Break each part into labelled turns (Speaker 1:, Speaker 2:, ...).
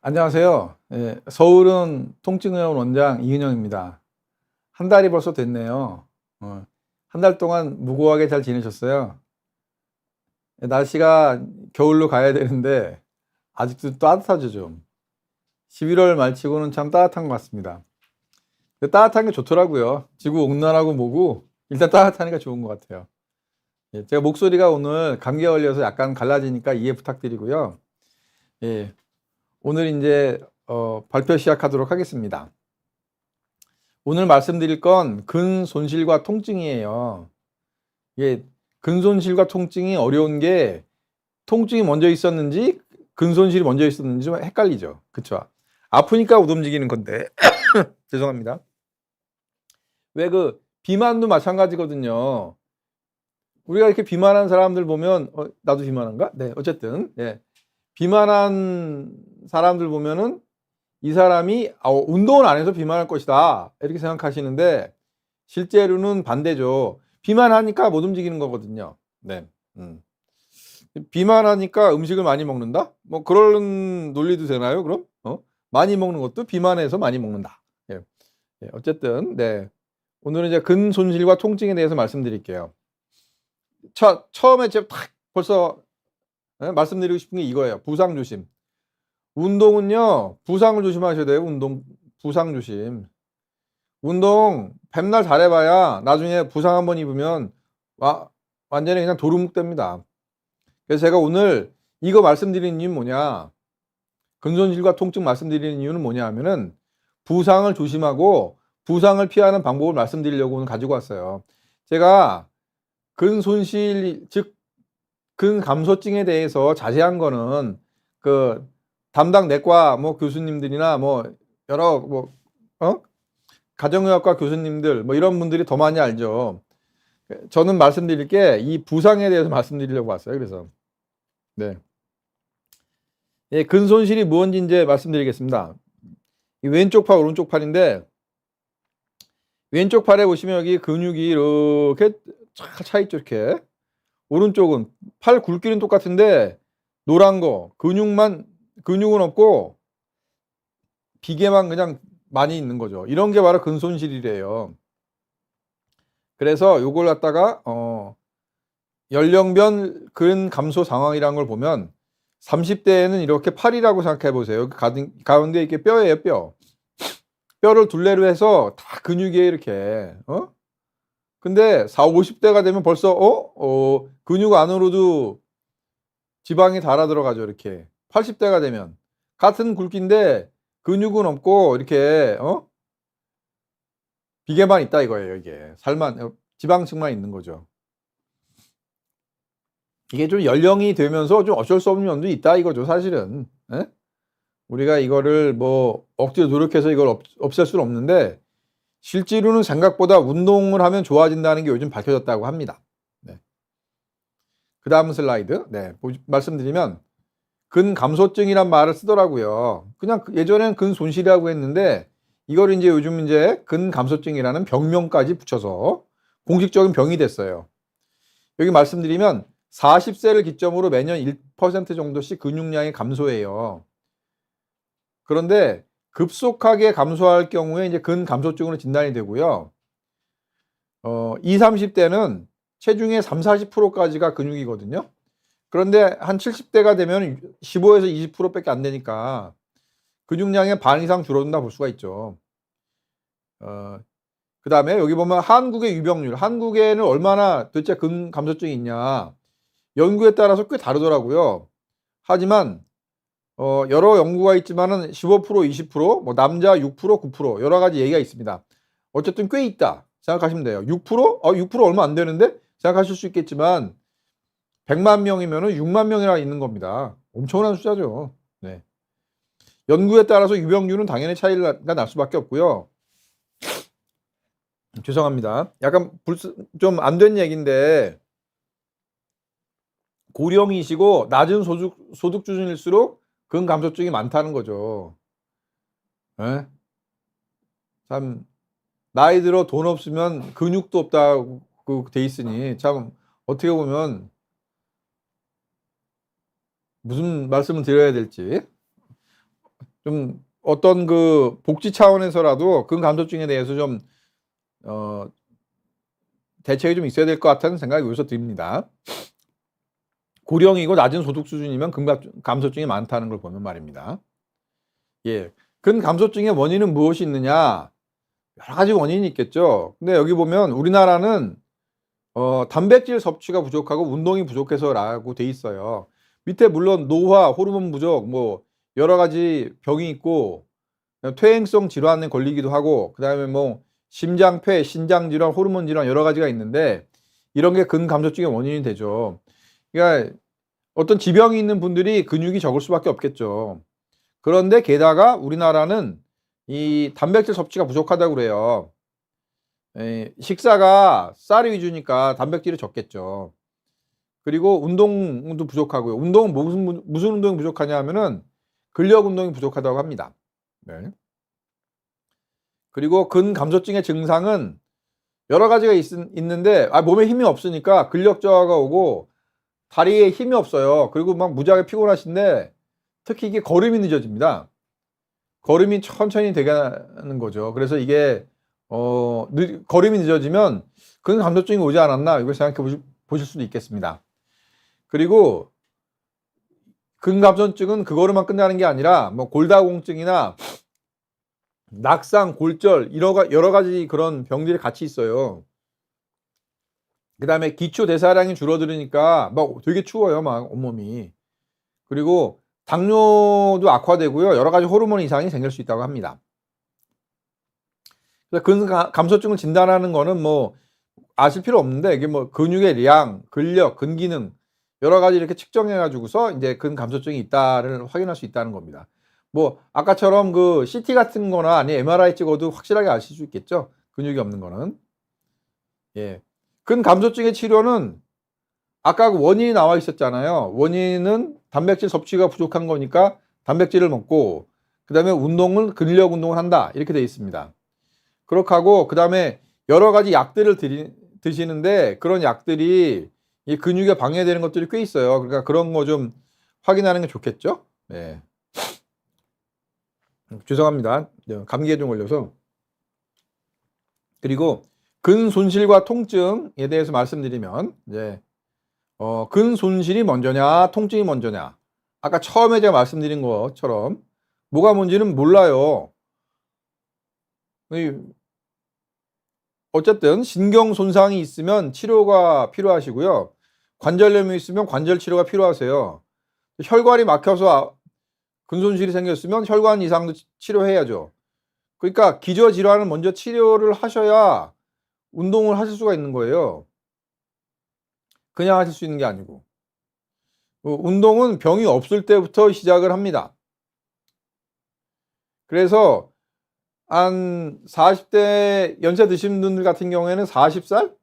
Speaker 1: 안녕하세요. 서울은 통증의원 원장 이은영입니다. 한 달이 벌써 됐네요. 한 달 동안 무고하게 잘 지내셨어요? 날씨가 겨울로 가야 되는데 아직도 따뜻하죠, 좀. 11월 말치고는 참 따뜻한 것 같습니다. 따뜻한 게 좋더라고요. 지구 온난화고 뭐고 일단 따뜻하니까 좋은 것 같아요. 제가 목소리가 오늘 감기에 걸려서 약간 갈라지니까 이해 부탁드리고요. 예, 오늘 이제 발표 시작하도록 하겠습니다. 오늘 말씀드릴 건 근손실과 통증이에요. 이게 근손실과 통증이 어려운 게 통증이 먼저 있었는지 근손실이 먼저 있었는지 좀 헷갈리죠. 그쵸? 아프니까 못 움직이는 건데 죄송합니다. 왜 비만도 마찬가지거든요. 우리가 이렇게 비만한 사람들 보면 나도 비만한가? 네, 어쨌든 비만한 사람들 보면은 이 사람이 운동을 안 해서 비만할 것이다 이렇게 생각하시는데 실제로는 반대죠. 비만하니까 못 움직이는 거거든요. 네. 비만하니까 음식을 많이 먹는다? 뭐 그런 논리도 되나요, 그럼? 많이 먹는 것도 비만해서 많이 먹는다. 예. 어쨌든 오늘은 이제 근손실과 통증에 대해서 말씀드릴게요. 처음에 제가 딱 벌써 말씀드리고 싶은 게 이거예요. 부상 조심. 운동은요, 부상을 조심하셔야 돼요. 부상 조심. 운동 백날 잘해봐야 나중에 부상 한번 입으면 완전히 그냥 도루묵됩니다. 그래서 제가 오늘 이거 말씀드리는 이유는 뭐냐, 근손실과 통증 말씀드리는 이유는 뭐냐 하면은 부상을 조심하고 부상을 피하는 방법을 말씀드리려고 오늘 가지고 왔어요. 제가 근손실 즉 근감소증에 대해서 자세한 거는 담당 내과 교수님들이나 여러 가정의학과 교수님들 이런 분들이 더 많이 알죠. 저는 말씀드릴 게 이 부상에 대해서 말씀드리려고 왔어요. 그래서 근손실이 무엇인지 이제 말씀드리겠습니다. 이 왼쪽 팔 오른쪽 팔인데 왼쪽 팔에 보시면 여기 근육이 이렇게 차 있죠. 이렇게. 오른쪽은 팔 굵기는 똑같은데 노란 거 근육은 없고 비계만 그냥 많이 있는 거죠. 이런 게 바로 근손실이래요. 그래서 요걸 갖다가 연령별 근감소 상황이라는 걸 보면 30대에는 이렇게 팔이라고 생각해 보세요. 가운데 이렇게 뼈예요, 뼈. 뼈를 둘레로 해서 다 근육이에요, 이렇게. 근데 40, 50대가 되면 벌써 근육 안으로도 지방이 달아 들어가죠, 이렇게. 80대가 되면 같은 굵기인데 근육은 없고 이렇게 비계만 있다 이거예요. 이게 살만 지방층만 있는 거죠. 이게 좀 연령이 되면서 좀 어쩔 수 없는 면도 있다 이거죠, 사실은. 우리가 이거를 억지로 노력해서 이걸 없앨 수는 없는데 실제로는 생각보다 운동을 하면 좋아진다는 게 요즘 밝혀졌다고 합니다. 그 다음 슬라이드 말씀드리면 근감소증이란 말을 쓰더라고요. 그냥 예전에는 근손실이라고 했는데 이걸 이제 요즘 이제 근감소증이라는 병명까지 붙여서 공식적인 병이 됐어요. 여기 말씀드리면 40세를 기점으로 매년 1% 정도씩 근육량이 감소해요. 그런데 급속하게 감소할 경우에 이제 근감소증으로 진단이 되고요. 20, 30대는 체중의 3, 40%까지가 근육이거든요. 그런데 한 70대가 되면 15에서 20%밖에 안 되니까 근육량의 반 이상 줄어든다 볼 수가 있죠. 그 다음에 여기 보면 한국의 유병률, 한국에는 얼마나 도대체 근감소증이 있냐, 연구에 따라서 꽤 다르더라고요. 하지만 여러 연구가 있지만은 15%, 20%, 남자 6%, 9% 여러 가지 얘기가 있습니다. 어쨌든 꽤 있다 생각하시면 돼요. 6%? 6% 얼마 안 되는데 생각하실 수 있겠지만 100만 명이면은 6만 명이나 있는 겁니다. 엄청난 숫자죠. 연구에 따라서 유병률은 당연히 차이가 날 수밖에 없고요. 죄송합니다. 약간 좀 안 된 얘기인데 고령이시고 낮은 소득 수준일수록 근감소증이 많다는 거죠. 참 나이 들어 돈 없으면 근육도 없다고 돼 있으니 참 어떻게 보면 무슨 말씀을 드려야 될지. 좀 어떤 그 복지 차원에서라도 근감소증에 대해서 좀 대책이 좀 있어야 될 것 같다는 생각이 여기서 듭니다. 고령이고 낮은 소득 수준이면 근감소증이 많다는 걸 보면 말입니다. 예. 근감소증의 원인은 무엇이 있느냐? 여러 가지 원인이 있겠죠. 근데 여기 보면 우리나라는 단백질 섭취가 부족하고 운동이 부족해서라고 돼 있어요. 밑에 물론 노화, 호르몬 부족, 뭐 여러 가지 병이 있고 퇴행성 질환에 걸리기도 하고 그다음에 뭐 심장폐, 신장 질환, 호르몬 질환 여러 가지가 있는데 이런 게 근감소증의 원인이 되죠. 그러니까 어떤 지병이 있는 분들이 근육이 적을 수밖에 없겠죠. 그런데 게다가 우리나라는 이 단백질 섭취가 부족하다고 그래요. 식사가 쌀 위주니까 단백질이 적겠죠. 그리고 운동도 부족하고요. 운동은 무슨 운동이 부족하냐 하면은 근력 운동이 부족하다고 합니다. 네. 그리고 근감소증의 증상은 여러 가지가 있는데 몸에 힘이 없으니까 근력 저하가 오고 다리에 힘이 없어요. 그리고 막 무지하게 피곤하신데 특히 이게 걸음이 늦어집니다. 걸음이 천천히 되는 거죠. 그래서 이게 걸음이 늦어지면 근감소증이 오지 않았나 이걸 생각해 보실 수도 있겠습니다. 그리고 근감소증은 그거로만 끝나는 게 아니라 뭐 골다공증이나 낙상, 골절 여러 가지 그런 병들이 같이 있어요. 그다음에 기초 대사량이 줄어들으니까 막 되게 추워요, 막 온몸이. 그리고 당뇨도 악화되고요. 여러 가지 호르몬 이상이 생길 수 있다고 합니다. 그래서 근감소증을 진단하는 거는 뭐 아실 필요 없는데 이게 뭐 근육의 량, 근력, 근기능 여러 가지 이렇게 측정해 가지고서 이제 근감소증이 있다를 확인할 수 있다는 겁니다. 뭐 아까처럼 그 CT 같은 거나 아니 MRI 찍어도 확실하게 아실 수 있겠죠. 근육이 없는 거는. 예. 근감소증의 치료는 아까 그 원인이 나와 있었잖아요. 원인은 단백질 섭취가 부족한 거니까 단백질을 먹고 그다음에 운동은 근력 운동을 한다. 이렇게 되어 있습니다. 그렇게 하고 그다음에 여러 가지 약들을 드시는데 그런 약들이 이 근육에 방해되는 것들이 꽤 있어요. 그러니까 그런 거 좀 확인하는 게 좋겠죠? 네. 죄송합니다. 감기에 좀 걸려서. 그리고 근손실과 통증에 대해서 말씀드리면 이제 근손실이 먼저냐, 통증이 먼저냐. 아까 처음에 제가 말씀드린 것처럼 뭐가 뭔지는 몰라요. 어쨌든 신경 손상이 있으면 치료가 필요하시고요. 관절염이 있으면 관절 치료가 필요하세요. 혈관이 막혀서 근손실이 생겼으면 혈관 이상도 치료해야죠. 그러니까 기저질환을 먼저 치료를 하셔야 운동을 하실 수가 있는 거예요. 그냥 하실 수 있는 게 아니고. 운동은 병이 없을 때부터 시작을 합니다. 그래서 한 40대 연세 드신 분들 같은 경우에는 40살?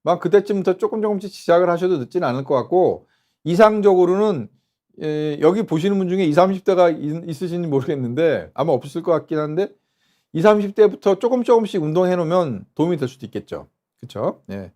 Speaker 1: 막 그때쯤부터 조금씩 시작을 하셔도 늦지는 않을 것 같고 이상적으로는 여기 보시는 분 중에 20, 30대가 있으신지 모르겠는데 아마 없을 것 같긴 한데 20, 30대부터 조금씩 운동해 놓으면 도움이 될 수도 있겠죠. 그렇죠? 예.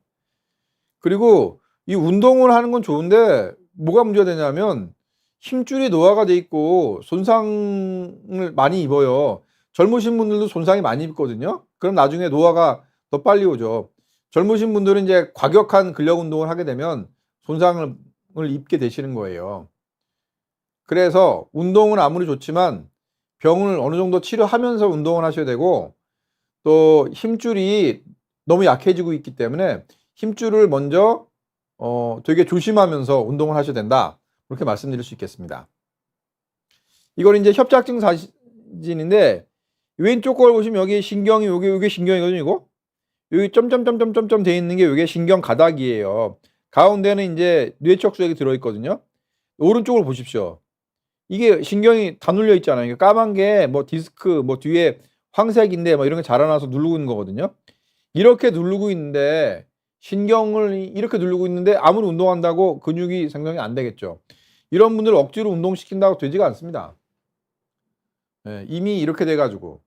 Speaker 1: 그리고 이 운동을 하는 건 좋은데 뭐가 문제가 되냐면 힘줄이 노화가 돼 있고 손상을 많이 입어요. 젊으신 분들도 손상이 많이 입거든요. 그럼 나중에 노화가 더 빨리 오죠. 젊으신 분들은 이제 과격한 근력 운동을 하게 되면 손상을 입게 되시는 거예요. 그래서 운동은 아무리 좋지만 병을 어느 정도 치료하면서 운동을 하셔야 되고 또 힘줄이 너무 약해지고 있기 때문에 힘줄을 먼저 되게 조심하면서 운동을 하셔야 된다. 그렇게 말씀드릴 수 있겠습니다. 이걸 이제 협착증 사진인데 왼쪽 걸 보시면 여기 신경이 요게 신경이거든요. 이거 여기 점점점점점점 돼 있는 게 요게 신경 가닥이에요. 가운데는 이제 뇌척수액이 들어 있거든요. 오른쪽을 보십시오. 이게 신경이 다 눌려 있잖아요. 이게 까만 게 뭐 디스크 뭐 뒤에 황색인데 뭐 이런 게 자라나서 누르고 있는 거거든요. 이렇게 누르고 있는데 신경을 이렇게 누르고 있는데 아무리 운동한다고 근육이 생성이 안 되겠죠. 이런 분들 억지로 운동시킨다고 되지가 않습니다. 예, 이미 이렇게 돼 가지고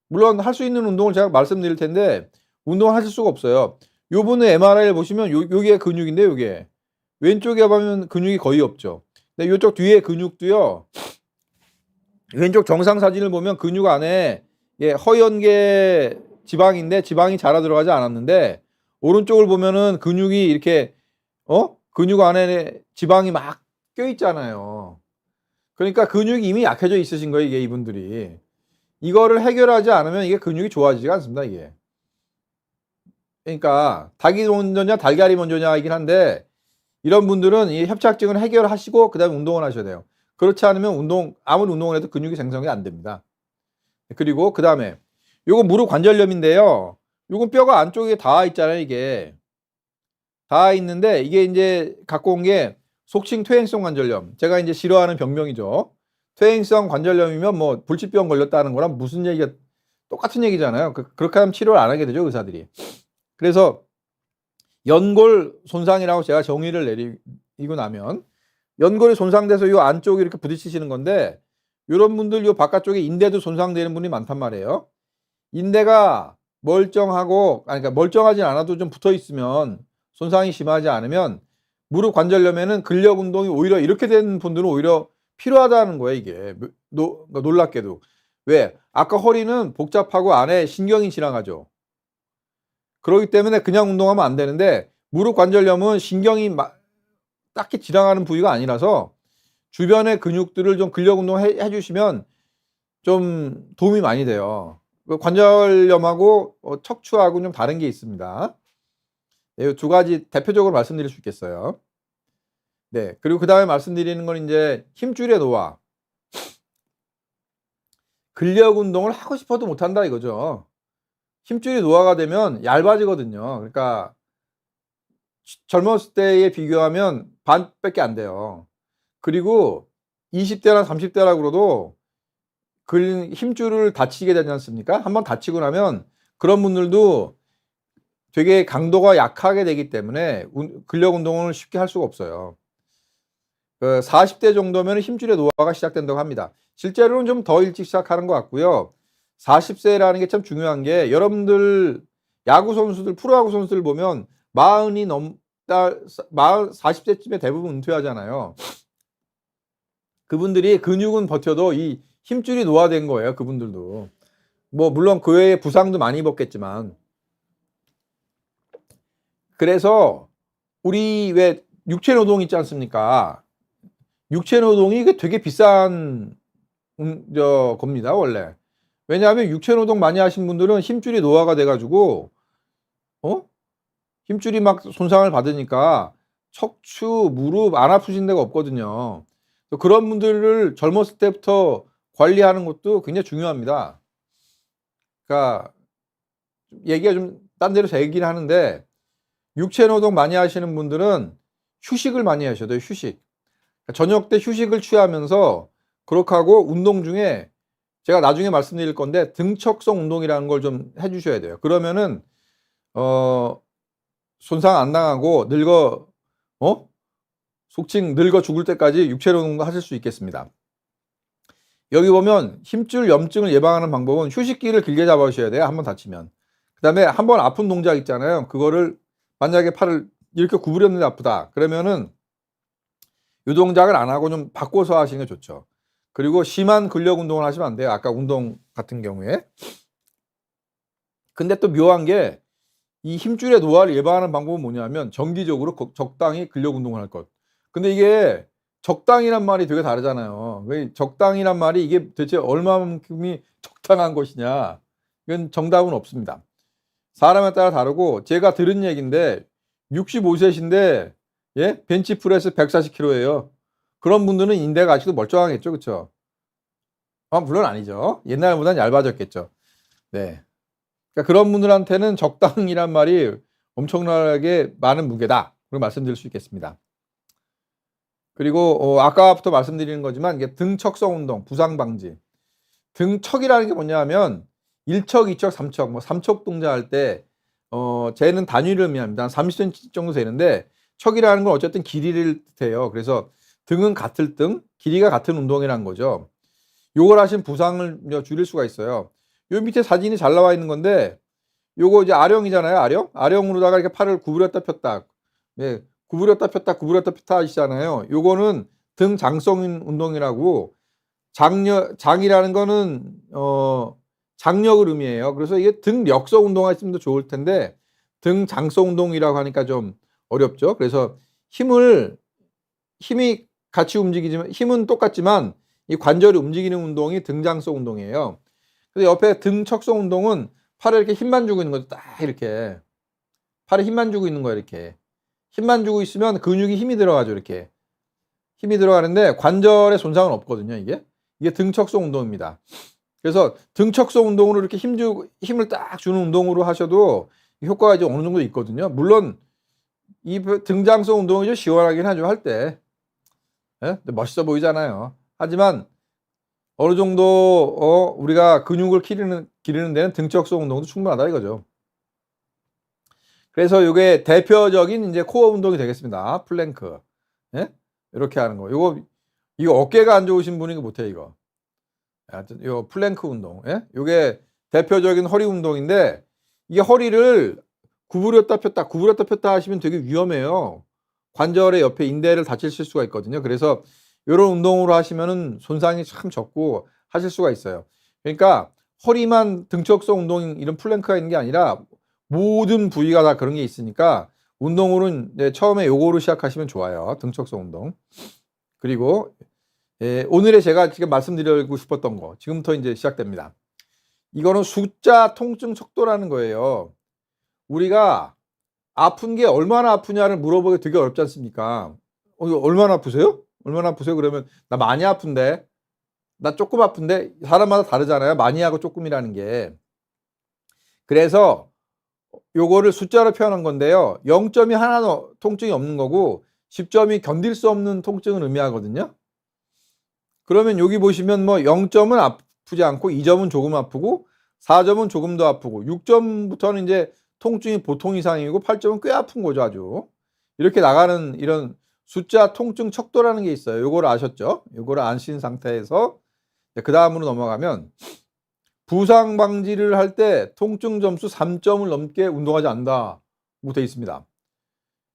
Speaker 1: 물론 할 수 있는 운동을 제가 말씀드릴 텐데 운동을 하실 수가 없어요. 요번에 MRI를 보시면 요게 근육인데 요게 왼쪽에 보면 근육이 거의 없죠. 근데 요쪽 뒤에 근육도요. 왼쪽 정상 사진을 보면 근육 안에 허연계 지방인데 지방이 자라 들어가지 않았는데, 오른쪽을 보면은 근육이 이렇게 근육 안에 지방이 막 껴 있잖아요. 그러니까 근육이 이미 약해져 있으신 거예요, 이게 이분들이. 이거를 해결하지 않으면 이게 근육이 좋아지지가 않습니다, 이게. 그러니까 닭이 먼저냐 달걀이 먼저냐이긴 한데, 이런 분들은 이 협착증을 해결하시고 그다음에 운동을 하셔야 돼요. 그렇지 않으면 아무리 운동을 해도 근육이 생성이 안 됩니다. 그리고 그다음에 요거 무릎 관절염인데요. 요건 뼈가 안쪽에 닿아 있잖아요, 이게. 닿아 있는데 이게 이제 갖고 온 게 속칭 퇴행성 관절염. 제가 이제 싫어하는 병명이죠. 퇴행성 관절염이면 뭐 불치병 걸렸다는 거랑 무슨 얘기가 똑같은 얘기잖아요. 그렇게 하면 치료를 안 하게 되죠, 의사들이. 그래서 연골 손상이라고 제가 정의를 내리고 나면, 연골이 손상돼서 요 안쪽이 이렇게 부딪히시는 건데, 이런 분들 요 바깥쪽에 인대도 손상되는 분이 많단 말이에요. 인대가 멀쩡하고, 그러니까 멀쩡하진 않아도 좀 붙어 있으면, 손상이 심하지 않으면 무릎 관절염에는 근력 운동이 오히려 이렇게 된 분들은 오히려 필요하다는 거예요, 이게. 놀랍게도. 왜? 아까 허리는 복잡하고 안에 신경이 지나가죠. 그렇기 때문에 그냥 운동하면 안 되는데, 무릎 관절염은 신경이 딱히 지나가는 부위가 아니라서 주변의 근육들을 좀 근력 운동해 주시면 좀 도움이 많이 돼요. 관절염하고 척추하고는 좀 다른 게 있습니다. 이 두 가지 대표적으로 말씀드릴 수 있겠어요. 네. 그리고 그 다음에 말씀드리는 건 이제 힘줄의 노화. 근력 운동을 하고 싶어도 못한다 이거죠. 힘줄이 노화가 되면 얇아지거든요. 그러니까 젊었을 때에 비교하면 반밖에 안 돼요. 그리고 20대나 30대라 그래도 힘줄을 다치게 되지 않습니까? 한번 다치고 나면 그런 분들도 되게 강도가 약하게 되기 때문에 근력 운동을 쉽게 할 수가 없어요. 40대 정도면 힘줄의 노화가 시작된다고 합니다. 실제로는 좀 더 일찍 시작하는 것 같고요. 40세라는 게 참 중요한 게, 여러분들 야구 선수들, 프로야구 선수들 보면 40세쯤에 대부분 은퇴하잖아요. 그분들이 근육은 버텨도 이 힘줄이 노화된 거예요, 그분들도. 뭐 물론 그 외에 부상도 많이 입었겠지만. 그래서 우리 왜 육체 노동 있지 않습니까? 육체 노동이 이게 되게 비싼 겁니다, 원래. 왜냐하면 육체 노동 많이 하신 분들은 힘줄이 노화가 돼가지고 힘줄이 막 손상을 받으니까 척추, 무릎 안 아프신 데가 없거든요. 그런 분들을 젊었을 때부터 관리하는 것도 굉장히 중요합니다. 그러니까 얘기가 좀 딴 데로 새긴 하는데, 육체 노동 많이 하시는 분들은 휴식을 많이 하셔야 돼요, 휴식. 저녁 때 휴식을 취하면서, 그렇게 하고 운동 중에 제가 나중에 말씀드릴 건데 등척성 운동이라는 걸 좀 해주셔야 돼요. 그러면은 손상 안 당하고 속칭 늙어 죽을 때까지 육체 노동도 하실 수 있겠습니다. 여기 보면 힘줄 염증을 예방하는 방법은 휴식기를 길게 잡으셔야 돼요, 한번 다치면. 그 다음에 한번 아픈 동작 있잖아요. 그거를 만약에 팔을 이렇게 구부렸는데 아프다 그러면은 이 동작을 안 하고 좀 바꿔서 하시는 게 좋죠. 그리고 심한 근력 운동을 하시면 안 돼요, 아까 운동 같은 경우에. 근데 또 묘한 게, 이 힘줄의 노화를 예방하는 방법은 뭐냐면 정기적으로 적당히 근력 운동을 할 것. 근데 이게 적당이란 말이 되게 다르잖아요. 왜 적당이란 말이 이게 대체 얼마만큼이 적당한 것이냐, 이건 정답은 없습니다. 사람에 따라 다르고, 제가 들은 얘기인데 65세신데 벤치프레스 140kg예요. 그런 분들은 인대가 아직도 멀쩡하겠죠, 그렇죠? 물론 아니죠. 옛날보다는 얇아졌겠죠. 네. 그러니까 그런 분들한테는 적당이란 말이 엄청나게 많은 무게다, 그걸 말씀드릴 수 있겠습니다. 그리고 아까부터 말씀드리는 거지만, 이게 등척성 운동, 부상 방지. 등척이라는 게 뭐냐면 1척, 2척, 3척, 뭐 3척 동작할 때 쟤는 단위를 의미합니다. 한 30cm 정도 되는데, 척이라는 건 어쨌든 길이를 뜻해요. 그래서 등은 같을 등, 길이가 같은 운동이라는 거죠. 요걸 하신 부상을 줄일 수가 있어요. 요 밑에 사진이 잘 나와 있는 건데, 요거 이제 아령이잖아요, 아령. 아령으로다가 이렇게 팔을 구부렸다 폈다, 구부렸다 폈다 구부렸다 폈다 하시잖아요. 요거는 등 장성 운동이라고, 장이라는 거는 장력을 의미해요. 그래서 이게 등력성 운동하시면 더 좋을 텐데 등장성 운동이라고 하니까 좀 어렵죠. 그래서 힘이 같이 움직이지만 힘은 똑같지만 이 관절이 움직이는 운동이 등장성 운동이에요. 그래서 옆에 등척성 운동은 팔에 이렇게 힘만 주고 있는 거죠. 딱 이렇게 팔에 힘만 주고 있는 거예요. 이렇게 힘만 주고 있으면 근육이 힘이 들어가죠. 이렇게 힘이 들어가는데 관절에 손상은 없거든요. 이게 등척성 운동입니다. 그래서 등척성 운동으로 이렇게 힘을 딱 주는 운동으로 하셔도 효과가 이제 어느 정도 있거든요. 물론 이 등장성 운동이 좀 시원하긴 하죠. 할 때. 예? 멋있어 보이잖아요. 하지만 어느 정도 우리가 근육을 기르는 데는 등척성 운동도 충분하다 이거죠. 그래서 이게 대표적인 이제 코어 운동이 되겠습니다. 플랭크. 예? 이렇게 하는 거. 이거 어깨가 안 좋으신 분이 못해 이거. 하여튼 요 플랭크 운동. 예? 요게 대표적인 허리 운동인데 이게 허리를 구부렸다 폈다 하시면 되게 위험해요. 관절의 옆에 인대를 다치실 수가 있거든요. 그래서 이런 운동으로 하시면은 손상이 참 적고 하실 수가 있어요. 그러니까 허리만 등척성 운동 이런 플랭크가 있는 게 아니라 모든 부위가 다 그런 게 있으니까 운동으로는 이제 처음에 요거로 시작하시면 좋아요. 등척성 운동. 그리고 오늘의 제가 지금 말씀드리고 싶었던 거 지금부터 이제 시작됩니다. 이거는 숫자 통증 척도라는 거예요. 우리가 아픈 게 얼마나 아프냐를 물어보기 되게 어렵지 않습니까? 이거 얼마나 아프세요? 얼마나 아프세요? 그러면 나 많이 아픈데, 나 조금 아픈데 사람마다 다르잖아요. 많이하고 조금이라는 게. 그래서 요거를 숫자로 표현한 건데요. 0점이 하나도 통증이 없는 거고 10점이 견딜 수 없는 통증을 의미하거든요. 그러면 여기 보시면 뭐 0점은 아프지 않고 2점은 조금 아프고 4점은 조금 더 아프고 6점부터는 이제 통증이 보통 이상이고 8점은 꽤 아픈 거죠. 아주 이렇게 나가는 이런 숫자 통증 척도라는 게 있어요. 요거를 아셨죠? 요거를 아신 상태에서 그 다음으로 넘어가면 부상 방지를 할 때 통증 점수 3점을 넘게 운동하지 않는다고 되어 있습니다.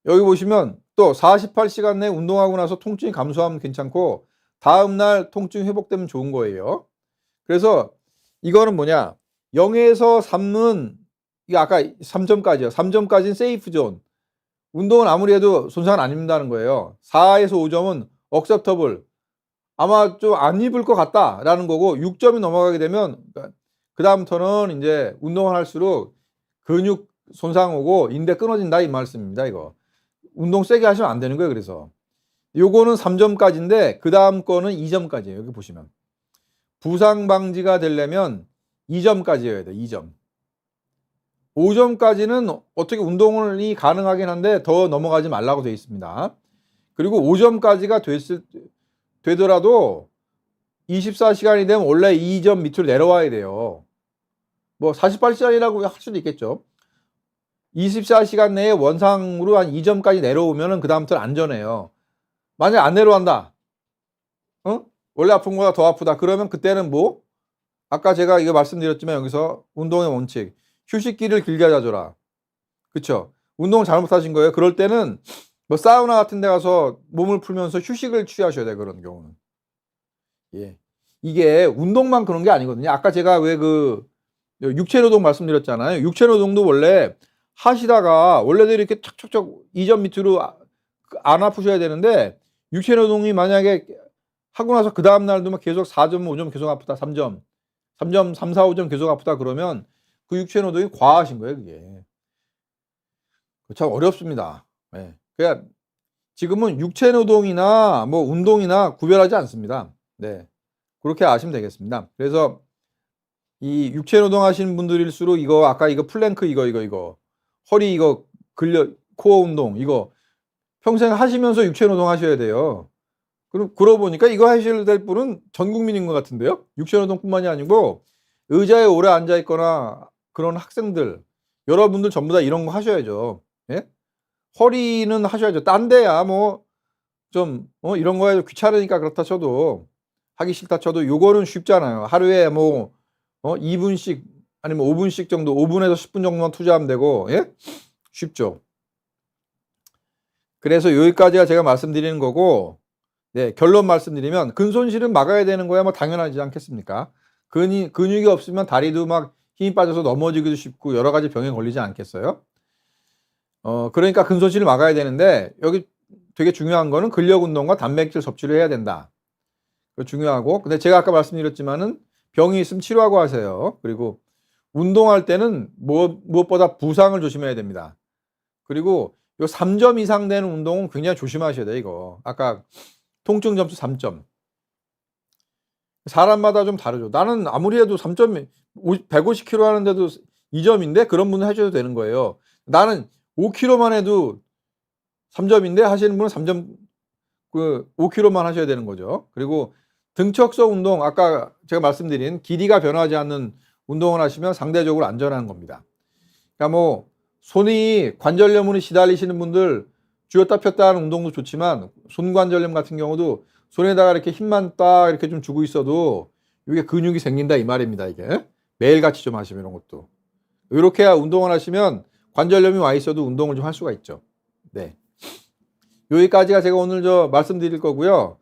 Speaker 1: 여기 보시면 또 48시간 내에 운동하고 나서 통증이 감소하면 괜찮고 다음날 통증이 회복되면 좋은 거예요. 그래서 이거는 뭐냐, 0에서 3은 이게 아까 3점까지요. 3점까지는 세이프 존. 운동은 아무리 해도 손상은 안 입는다는 거예요. 4에서 5점은 억셉터블. 아마 좀 안 입을 것 같다라는 거고 6점이 넘어가게 되면 그 다음부터는 이제 운동을 할수록 근육 손상 오고 인대 끊어진다 이 말씀입니다. 이거 운동 세게 하시면 안 되는 거예요. 그래서 요거는 3점까지인데 그 다음 거는 2점까지예요. 여기 보시면 부상 방지가 되려면 2점까지여야 돼. 2점. 5점까지는 어떻게 운동이 가능하긴 한데 더 넘어가지 말라고 되어 있습니다. 그리고 5점까지가 되더라도 24시간이 되면 원래 2점 밑으로 내려와야 돼요. 뭐 48시간이라고 할 수도 있겠죠. 24시간 내에 원상으로 한 2점까지 내려오면은 그 다음부터는 안전해요. 만약 안 내려간다. 원래 아픈 거보다 더 아프다. 그러면 그때는 뭐 아까 제가 이거 말씀드렸지만 여기서 운동의 원칙. 휴식기를 길게 가져라. 그쵸? 운동을 잘못하신 거예요. 그럴 때는 뭐 사우나 같은 데 가서 몸을 풀면서 휴식을 취하셔야 돼요. 그런 경우는. 예. 이게 운동만 그런 게 아니거든요. 아까 제가 왜 그 육체노동 말씀드렸잖아요. 육체노동도 원래 하시다가 원래대로 이렇게 척척척 2점 밑으로 안 아프셔야 되는데 육체노동이 만약에 하고 나서 그 다음날도 막 계속 4점, 5점 계속 아프다. 3점, 3, 4, 5점 계속 아프다 그러면 그 육체노동이 과하신 거예요. 그게. 참 어렵습니다. 네. 그러니까 지금은 육체노동이나 뭐 운동이나 구별하지 않습니다. 네. 그렇게 아시면 되겠습니다. 그래서 이 육체노동 하시는 분들일수록 이거 아까 이거 플랭크 이거 허리 이거 코어 운동 이거 평생 하시면서 육체노동 하셔야 돼요. 그럼 그러고 보니까 이거 하셔야 될 분은 전 국민인 것 같은데요. 육체노동뿐만이 아니고 의자에 오래 앉아 있거나 그런 학생들 여러분들 전부 다 이런 거 하셔야죠. 예? 허리는 하셔야죠. 딴 데야 뭐 좀 이런 거에 귀찮으니까 그렇다 쳐도 하기 싫다 쳐도 요거는 쉽잖아요. 하루에 뭐 2분씩 아니면 5분씩 정도 5분에서 10분 정도만 투자하면 되고 예? 쉽죠. 그래서 여기까지가 제가 말씀드리는 거고 네, 결론 말씀드리면 근손실은 막아야 되는 거야 뭐 당연하지 않겠습니까? 근육이 없으면 다리도 막 힘이 빠져서 넘어지기도 쉽고 여러 가지 병에 걸리지 않겠어요? 그러니까 근손실을 막아야 되는데 여기 되게 중요한 거는 근력 운동과 단백질 섭취를 해야 된다. 그거 중요하고, 근데 제가 아까 말씀드렸지만은 병이 있으면 치료하고 하세요. 그리고 운동할 때는 무엇보다 부상을 조심해야 됩니다. 그리고 요 3점 이상 되는 운동은 굉장히 조심하셔야 돼요, 이거. 아까 통증 점수 3점. 사람마다 좀 다르죠. 나는 아무리 해도 3점, 150kg 하는데도 2점인데 그런 분은 해줘도 되는 거예요. 나는 5kg만 해도 3점인데 하시는 분은 3점, 5kg만 하셔야 되는 거죠. 그리고 등척성 운동, 아까 제가 말씀드린 길이가 변하지 않는 운동을 하시면 상대적으로 안전한 겁니다. 그러니까 뭐 손이 관절염으로 시달리시는 분들 쥐었다 폈다 하는 운동도 좋지만 손관절염 같은 경우도 손에다가 이렇게 힘만 딱 이렇게 좀 주고 있어도 이게 근육이 생긴다 이 말입니다. 이게 매일같이 좀 하시면 이런 것도 이렇게 운동을 하시면 관절염이 와 있어도 운동을 좀 할 수가 있죠. 네, 여기까지가 제가 오늘 말씀드릴 거고요.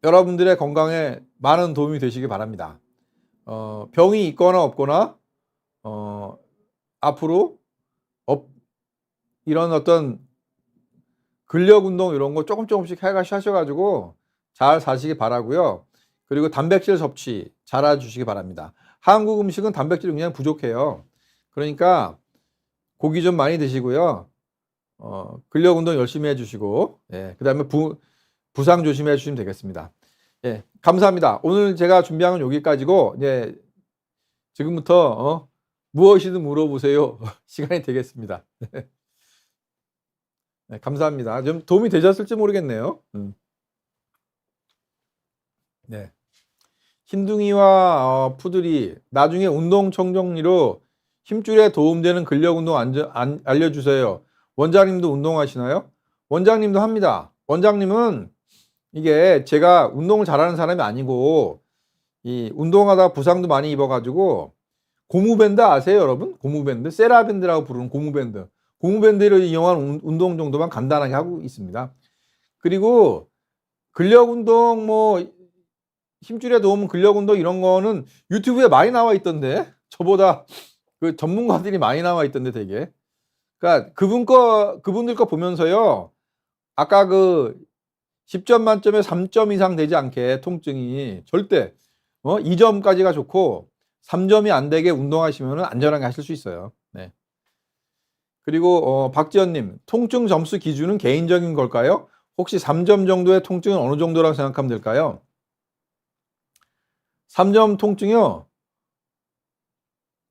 Speaker 1: 여러분들의 건강에 많은 도움이 되시기 바랍니다. 병이 있거나 없거나 앞으로 이런 어떤 근력 운동 이런 거 조금씩 하셔가지고 잘 사시기 바라고요. 그리고 단백질 섭취 잘 해주시기 바랍니다. 한국 음식은 단백질이 굉장히 부족해요. 그러니까 고기 좀 많이 드시고요. 근력 운동 열심히 해주시고, 예, 그 다음에 부상 조심해 주시면 되겠습니다. 예, 감사합니다. 오늘 제가 준비한 건 여기까지고, 예, 지금부터 무엇이든 물어보세요. 시간이 되겠습니다. 네, 감사합니다. 좀 도움이 되셨을지 모르겠네요. 네. 흰둥이와 푸들이 나중에 운동 청정리로 힘줄에 도움되는 근력 운동 알려주세요. 원장님도 운동하시나요? 원장님도 합니다. 원장님은 이게 제가 운동을 잘하는 사람이 아니고 이 운동하다 부상도 많이 입어가지고 고무밴드 아세요, 여러분? 고무밴드, 세라밴드라고 부르는 고무밴드. 고무밴드를 이용한 운동 정도만 간단하게 하고 있습니다. 그리고 근력 운동, 뭐 힘줄에 도움 근력 운동 이런 거는 유튜브에 많이 나와 있던데, 저보다 그 전문가들이 많이 나와 있던데 되게. 그러니까 그분들 거 보면서요, 아까 그 10점 만점에 3점 이상 되지 않게 통증이 절대 2점까지가 좋고 3점이 안 되게 운동하시면 안전하게 하실 수 있어요. 네. 그리고 박지연님, 통증 점수 기준은 개인적인 걸까요? 혹시 3점 정도의 통증은 어느 정도라고 생각하면 될까요? 3점 통증이요,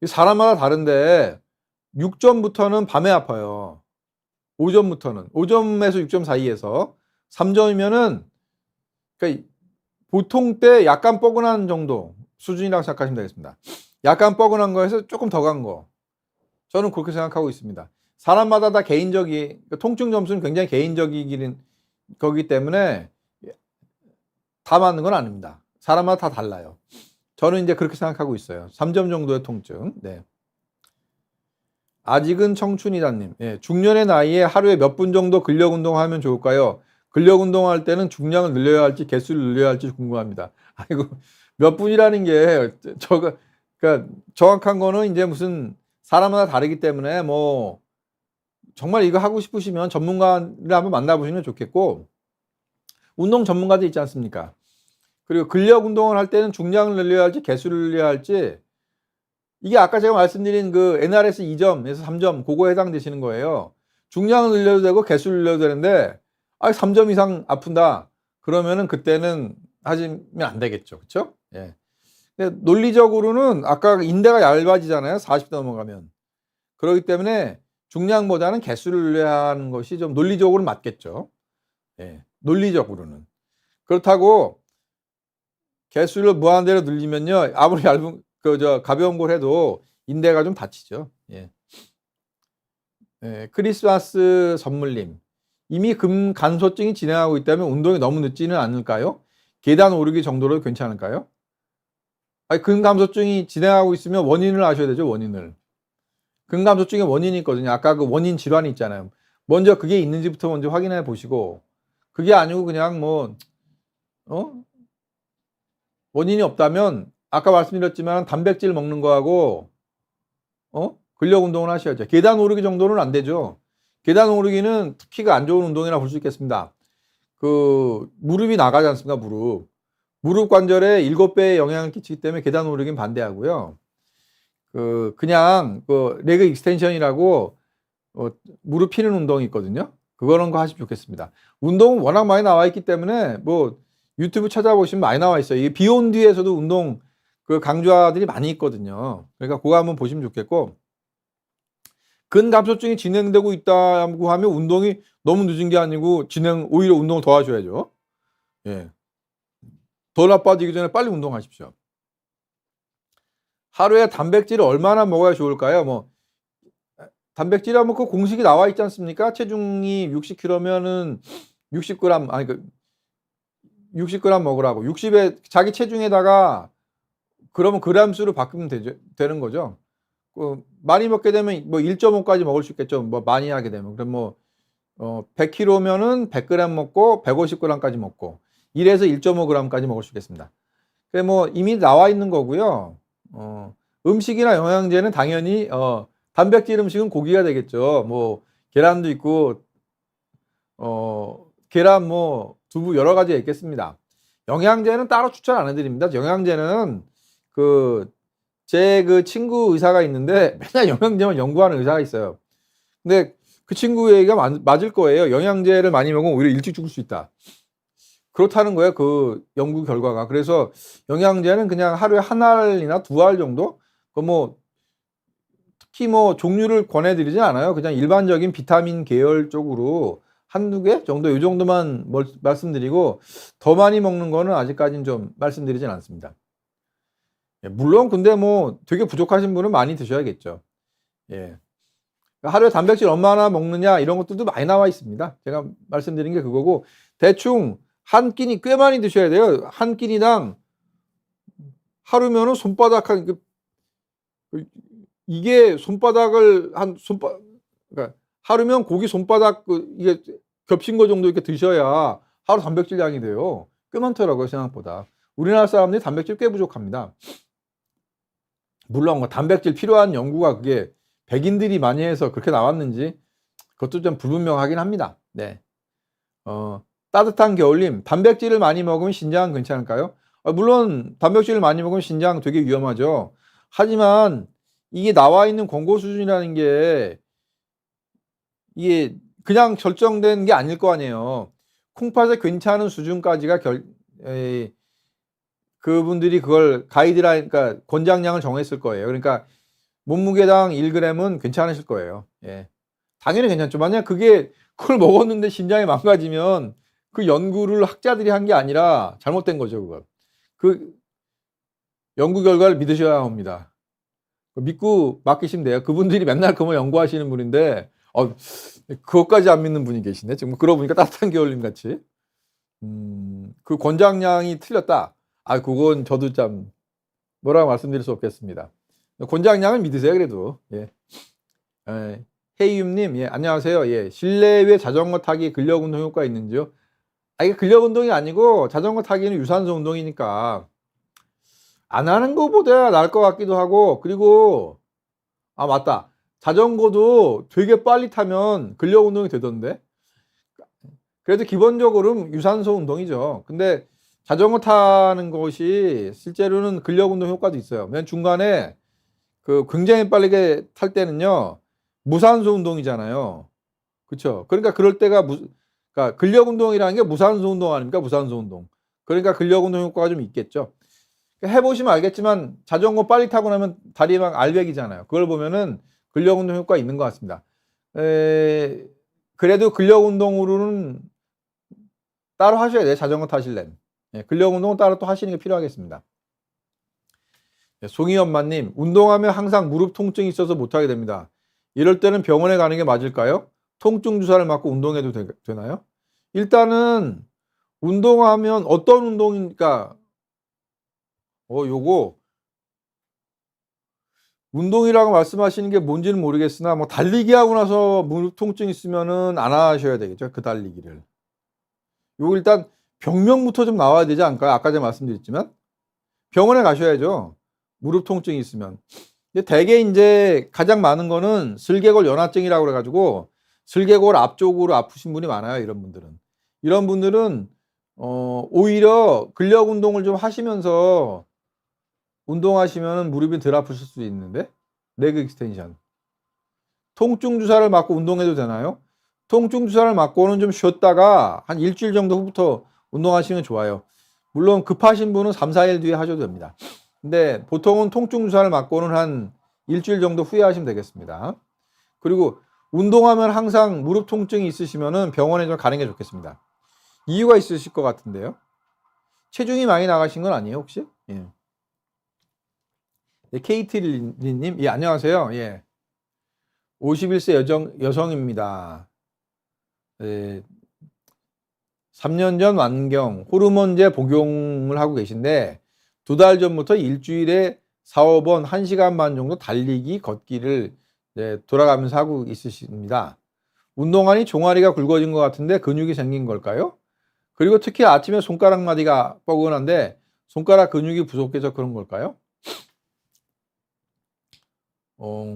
Speaker 1: 사람마다 다른데 6점부터는 밤에 아파요. 5점부터는 5점에서 6점 사이에서 3점이면은 그러니까 보통 때 약간 뻐근한 정도 수준이라고 생각하시면 되겠습니다. 약간 뻐근한 거에서 조금 더 간 거, 저는 그렇게 생각하고 있습니다. 사람마다 다 통증 점수는 굉장히 개인적이긴 거기 때문에 다 맞는 건 아닙니다. 사람마다 다 달라요. 저는 이제 그렇게 생각하고 있어요. 3점 정도의 통증. 네. 아직은 청춘이다님. 예, 중년의 나이에 하루에 몇 분 정도 근력 운동하면 좋을까요? 근력 운동할 때는 중량을 늘려야 할지 개수를 늘려야 할지 궁금합니다. 아이고, 몇 분이라는 게 그러니까 정확한 거는 이제 무슨 사람마다 다르기 때문에 뭐 정말 이거 하고 싶으시면 전문가를 한번 만나보시면 좋겠고, 운동 전문가들 있지 않습니까? 그리고 근력 운동을 할 때는 중량을 늘려야 할지 개수를 늘려야 할지, 이게 아까 제가 말씀드린 그 NRS 2점에서 3점 그거에 해당되시는 거예요. 중량을 늘려도 되고 개수를 늘려도 되는데 3점 이상 아픈다 그러면은 그때는 하시면 안 되겠죠. 그렇죠? 예. 근데 논리적으로는 아까 인대가 얇아지잖아요. 40대 넘어가면. 그렇기 때문에 중량보다는 개수를 늘려야 하는 것이 좀 논리적으로는 맞겠죠. 예. 논리적으로는. 그렇다고 개수를 무한대로 늘리면요, 아무리 가벼운 걸 해도 인대가 좀 다치죠. 예. 예, 크리스마스 선물님, 이미 간소증이 진행하고 있다면 운동이 너무 늦지는 않을까요? 계단 오르기 정도로 괜찮을까요? 근감소증이 진행하고 있으면 원인을 아셔야 되죠. 원인을. 근감소증의 원인이 있거든요. 아까 그 원인 질환이 있잖아요. 먼저 그게 있는지부터 먼저 확인해 보시고, 그게 아니고 그냥 뭐 원인이 없다면 아까 말씀드렸지만 단백질 먹는 거하고 근력 운동을 하셔야죠. 계단 오르기 정도는 안 되죠. 계단 오르기는 키가 안 좋은 운동이라 볼 수 있겠습니다. 그 무릎이 나가지 않습니까? 무릎 관절에 7배의 영향을 끼치기 때문에 계단 오르기는 반대하고요. 그냥 레그 익스텐션이라고 무릎 피는 운동이 있거든요. 그거는 거 하시면 좋겠습니다. 운동은 워낙 많이 나와 있기 때문에 뭐 유튜브 찾아보시면 많이 나와 있어요. 이게 비온 뒤에서도 운동 강좌들이 많이 있거든요. 그러니까 그거 한번 보시면 좋겠고, 근감소증이 진행되고 있다고 하면 운동이 너무 늦은 게 아니고 오히려 운동을 더 하셔야죠. 예. 더 나빠지기 전에 빨리 운동하십시오. 하루에 단백질을 얼마나 먹어야 좋을까요? 단백질하면 그 공식이 나와 있지 않습니까? 체중이 60kg면은 60g, 아니 60g 먹으라고. 60에 자기 체중에다가 그러면 그램수로 바꾸면 되는 거죠. 많이 먹게 되면 1.5까지 먹을 수 있겠죠. 많이 하게 되면. 그럼 100kg면은 100g 먹고 150g까지 먹고 1에서 1.5g까지 먹을 수 있겠습니다. 이미 나와 있는 거고요. 음식이나 영양제는 당연히 단백질 음식은 고기가 되겠죠. 계란도 있고 계란 두부 여러 가지가 있겠습니다. 영양제는 따로 추천 안 해드립니다. 영양제는 제 친구 의사가 있는데 맨날 영양제만 연구하는 의사가 있어요. 근데 그 친구 얘기가 맞을 거예요. 영양제를 많이 먹으면 오히려 일찍 죽을 수 있다. 그렇다는 거예요. 그 연구 결과가. 그래서 영양제는 그냥 하루에 한 알이나 2알 정도? 특히 종류를 권해드리진 않아요. 그냥 일반적인 비타민 계열 쪽으로 한두 개 정도, 이 정도만 말씀드리고, 더 많이 먹는 거는 아직까지는 좀 말씀드리진 않습니다. 물론 근데 되게 부족하신 분은 많이 드셔야겠죠. 예. 하루에 단백질 얼마나 먹느냐 이런 것들도 많이 나와 있습니다. 제가 말씀드린 게 그거고, 대충 한 끼니 꽤 많이 드셔야 돼요. 한 끼니당 하루면은 손바닥 이게 손바닥을 그러니까 하루면 고기 손바닥 이게 겹친 거 정도 이렇게 드셔야 하루 단백질 양이 돼요. 꽤 많더라고요, 생각보다. 우리나라 사람들이 단백질 꽤 부족합니다. 물론 단백질 필요한 연구가 그게 백인들이 많이 해서 그렇게 나왔는지 그것도 좀 불분명하긴 합니다. 네. 따뜻한 겨울님, 단백질을 많이 먹으면 신장은 괜찮을까요? 물론 단백질을 많이 먹으면 신장 되게 위험하죠. 하지만 이게 나와 있는 권고 수준이라는 게 이게 그냥 결정된 게 아닐 거 아니에요. 콩팥에 괜찮은 수준까지가 그분들이 그걸 가이드라인, 그러니까 권장량을 정했을 거예요. 그러니까 몸무게당 1g은 괜찮으실 거예요. 예. 당연히 괜찮죠. 만약 그걸 먹었는데 신장이 망가지면 그 연구를 학자들이 한 게 아니라 잘못된 거죠, 그걸. 그 연구 결과를 믿으셔야 합니다. 믿고 맡기시면 돼요. 그분들이 맨날 그거 연구하시는 분인데, 그것까지 안 믿는 분이 계시네. 지금 그러고 보니까 따뜻한 겨울님 같이. 그 권장량이 틀렸다. 그건 저도 참 뭐라고 말씀드릴 수 없겠습니다. 권장량을 믿으세요, 그래도. 예. 헤이윰님, 예, 안녕하세요. 예, 실내외 자전거 타기 근력 운동 효과 있는지요? 이게 근력 운동이 아니고 자전거 타기는 유산소 운동이니까 안 하는 것보다 나을 것 같기도 하고, 그리고 맞다. 자전거도 되게 빨리 타면 근력 운동이 되던데. 그래도 기본적으로는 유산소 운동이죠. 근데 자전거 타는 것이 실제로는 근력 운동 효과도 있어요. 맨 중간에 굉장히 빠르게 탈 때는요, 무산소 운동이잖아요. 그렇죠? 그러니까 그럴 때가 그러니까 근력 운동이라는 게 무산소 운동 아닙니까? 무산소 운동. 그러니까 근력 운동 효과가 좀 있겠죠. 해보시면 알겠지만 자전거 빨리 타고 나면 다리 막 알배기잖아요. 그걸 보면은 근력 운동 효과 있는 것 같습니다. 그래도 근력 운동으로는 따로 하셔야 돼요. 자전거 타실래면. 예, 근력 운동은 따로 또 하시는 게 필요하겠습니다. 예, 송이 엄마님, 운동하면 항상 무릎 통증이 있어서 못하게 됩니다. 이럴 때는 병원에 가는 게 맞을까요? 통증 주사를 맞고 운동해도 되나요? 일단은 운동하면 어떤 운동이니까 요거 운동이라고 말씀하시는 게 뭔지는 모르겠으나 달리기 하고 나서 무릎 통증 있으면은 안 하셔야 되겠죠. 그 달리기를. 요거 일단 병명부터 좀 나와야 되지 않을까요? 아까 제가 말씀드렸지만 병원에 가셔야죠. 무릎 통증이 있으면. 근데 대개 이제 가장 많은 거는 슬개골 연화증이라고 그래가지고 슬개골 앞쪽으로 아프신 분이 많아요. 이런 분들은 오히려 근력 운동을 좀 하시면서 운동하시면 무릎이 덜 아프실 수 있는데. 레그 익스텐션. 통증 주사를 맞고 운동해도 되나요? 통증 주사를 맞고는 좀 쉬었다가 한 일주일 정도 후부터 운동하시면 좋아요. 물론 급하신 분은 3, 4일 뒤에 하셔도 됩니다. 근데 보통은 통증 주사를 맞고는 한 일주일 정도 후에 하시면 되겠습니다. 그리고 운동하면 항상 무릎 통증이 있으시면은 병원에 좀 가는 게 좋겠습니다. 이유가 있으실 것 같은데요. 체중이 많이 나가신 건 아니에요, 혹시? 예. 네, KT리님, 예, 안녕하세요. 예. 51세 여성입니다. 예, 3년 전 완경 호르몬제 복용을 하고 계신데 2달 전부터 일주일에 4, 5번 1시간 반 정도 달리기, 걷기를 돌아가면서 하고 있으십니다. 운동하니 종아리가 굵어진 것 같은데 근육이 생긴 걸까요? 그리고 특히 아침에 손가락 마디가 뻐근한데 손가락 근육이 부족해서 그런 걸까요?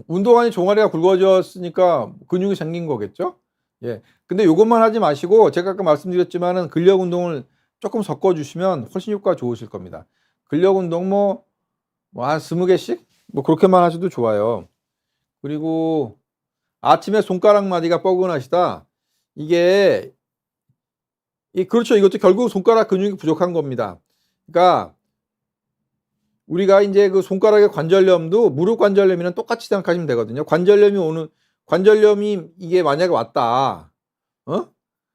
Speaker 1: 운동하니 종아리가 굵어졌으니까 근육이 생긴 거겠죠? 예. 근데 이것만 하지 마시고 제가 아까 말씀드렸지만은 근력 운동을 조금 섞어 주시면 훨씬 효과가 좋으실 겁니다. 근력 운동 한 20개씩 그렇게만 하셔도 좋아요. 그리고 아침에 손가락 마디가 뻐근하시다. 그렇죠. 이것도 결국 손가락 근육이 부족한 겁니다. 그러니까 우리가 이제 그 손가락의 관절염도 무릎 관절염이랑 똑같이 생각하시면 되거든요. 관절염이 이게 만약에 왔다.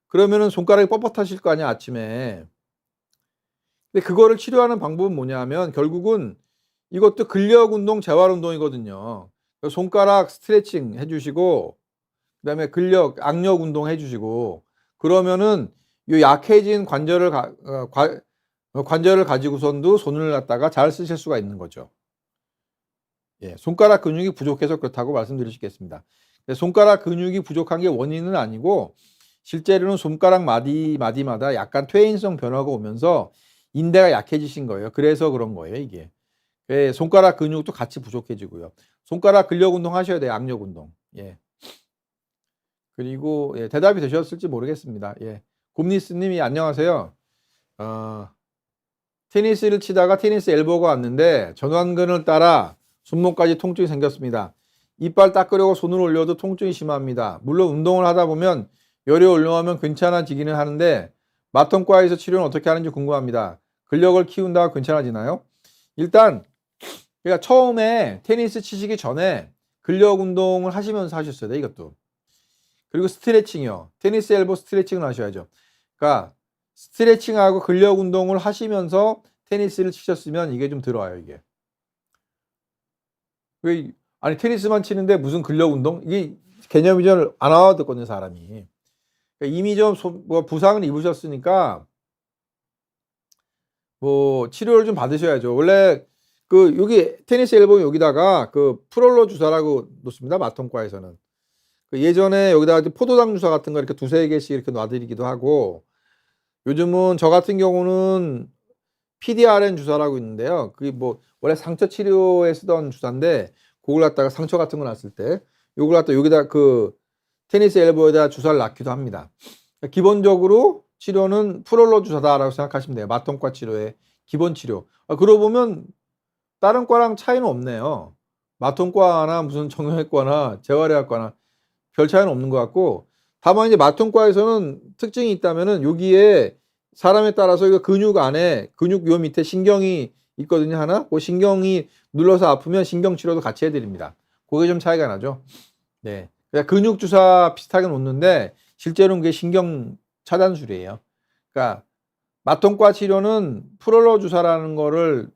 Speaker 1: 그러면은 손가락이 뻣뻣하실 거 아니야, 아침에. 근데 그거를 치료하는 방법은 뭐냐면 결국은 이것도 근력 운동, 재활 운동이거든요. 손가락 스트레칭 해주시고, 그다음에 악력 운동 해주시고, 그러면은 이 약해진 관절을 가지고선도 손을 갖다가 잘 쓰실 수가 있는 거죠. 예, 손가락 근육이 부족해서 그렇다고 말씀드릴 수 있겠습니다. 손가락 근육이 부족한 게 원인은 아니고 실제로는 손가락 마디마다 약간 퇴행성 변화가 오면서 인대가 약해지신 거예요. 그래서 그런 거예요, 이게. 예, 손가락 근육도 같이 부족해지고요. 손가락 근력 운동 하셔야 돼요, 악력 운동. 예. 그리고 대답이 되셨을지 모르겠습니다. 예. 곰니스님이 안녕하세요. 테니스를 치다가 테니스 엘보가 왔는데 전완근을 따라 손목까지 통증이 생겼습니다. 이빨 닦으려고 손을 올려도 통증이 심합니다. 물론 운동을 하다 보면 열이 올라오면 괜찮아지기는 하는데 마통과에서 치료는 어떻게 하는지 궁금합니다. 근력을 키운다가 괜찮아지나요? 일단 그러니까 처음에 테니스 치시기 전에 근력 운동을 하시면서 하셨어야 돼, 이것도. 그리고 스트레칭이요. 테니스 엘보 스트레칭을 하셔야죠. 그러니까 스트레칭하고 근력 운동을 하시면서 테니스를 치셨으면 이게 좀 들어와요, 이게. 아니, 테니스만 치는데 무슨 근력 운동? 이게 개념이 좀 안 알아듣거든요, 사람이. 그러니까 이미 좀 부상을 입으셨으니까 치료를 좀 받으셔야죠. 원래 여기 테니스 엘보 여기다가 프롤로 주사라고 놓습니다, 마통과에서는. 예전에 여기다가 포도당 주사 같은 거 이렇게 2, 3개씩 이렇게 놔드리기도 하고, 요즘은 저 같은 경우는 PDRN 주사라고 있는데요. 그게 원래 상처 치료에 쓰던 주사인데, 그걸 갖다가 상처 같은 거 났을 때, 요걸 갖다 여기다 테니스 엘보에다 주사를 놔기도 합니다. 기본적으로 치료는 프롤로 주사다라고 생각하시면 돼요. 마통과 치료의 기본 치료. 그러고 보면 다른 과랑 차이는 없네요. 마통과나 무슨 정형외과나 재활의학과나 별 차이는 없는 것 같고, 다만 이제 마통과에서는 특징이 있다면은 여기에 사람에 따라서 이거 근육 요 밑에 신경이 있거든요, 하나. 그 신경이 눌러서 아프면 신경 치료도 같이 해드립니다. 그게 좀 차이가 나죠. 네. 그러니까 근육 주사 비슷하게 놓는데 실제로는 그게 신경 차단술이에요. 그러니까 마통과 치료는 프롤로 주사라는 거를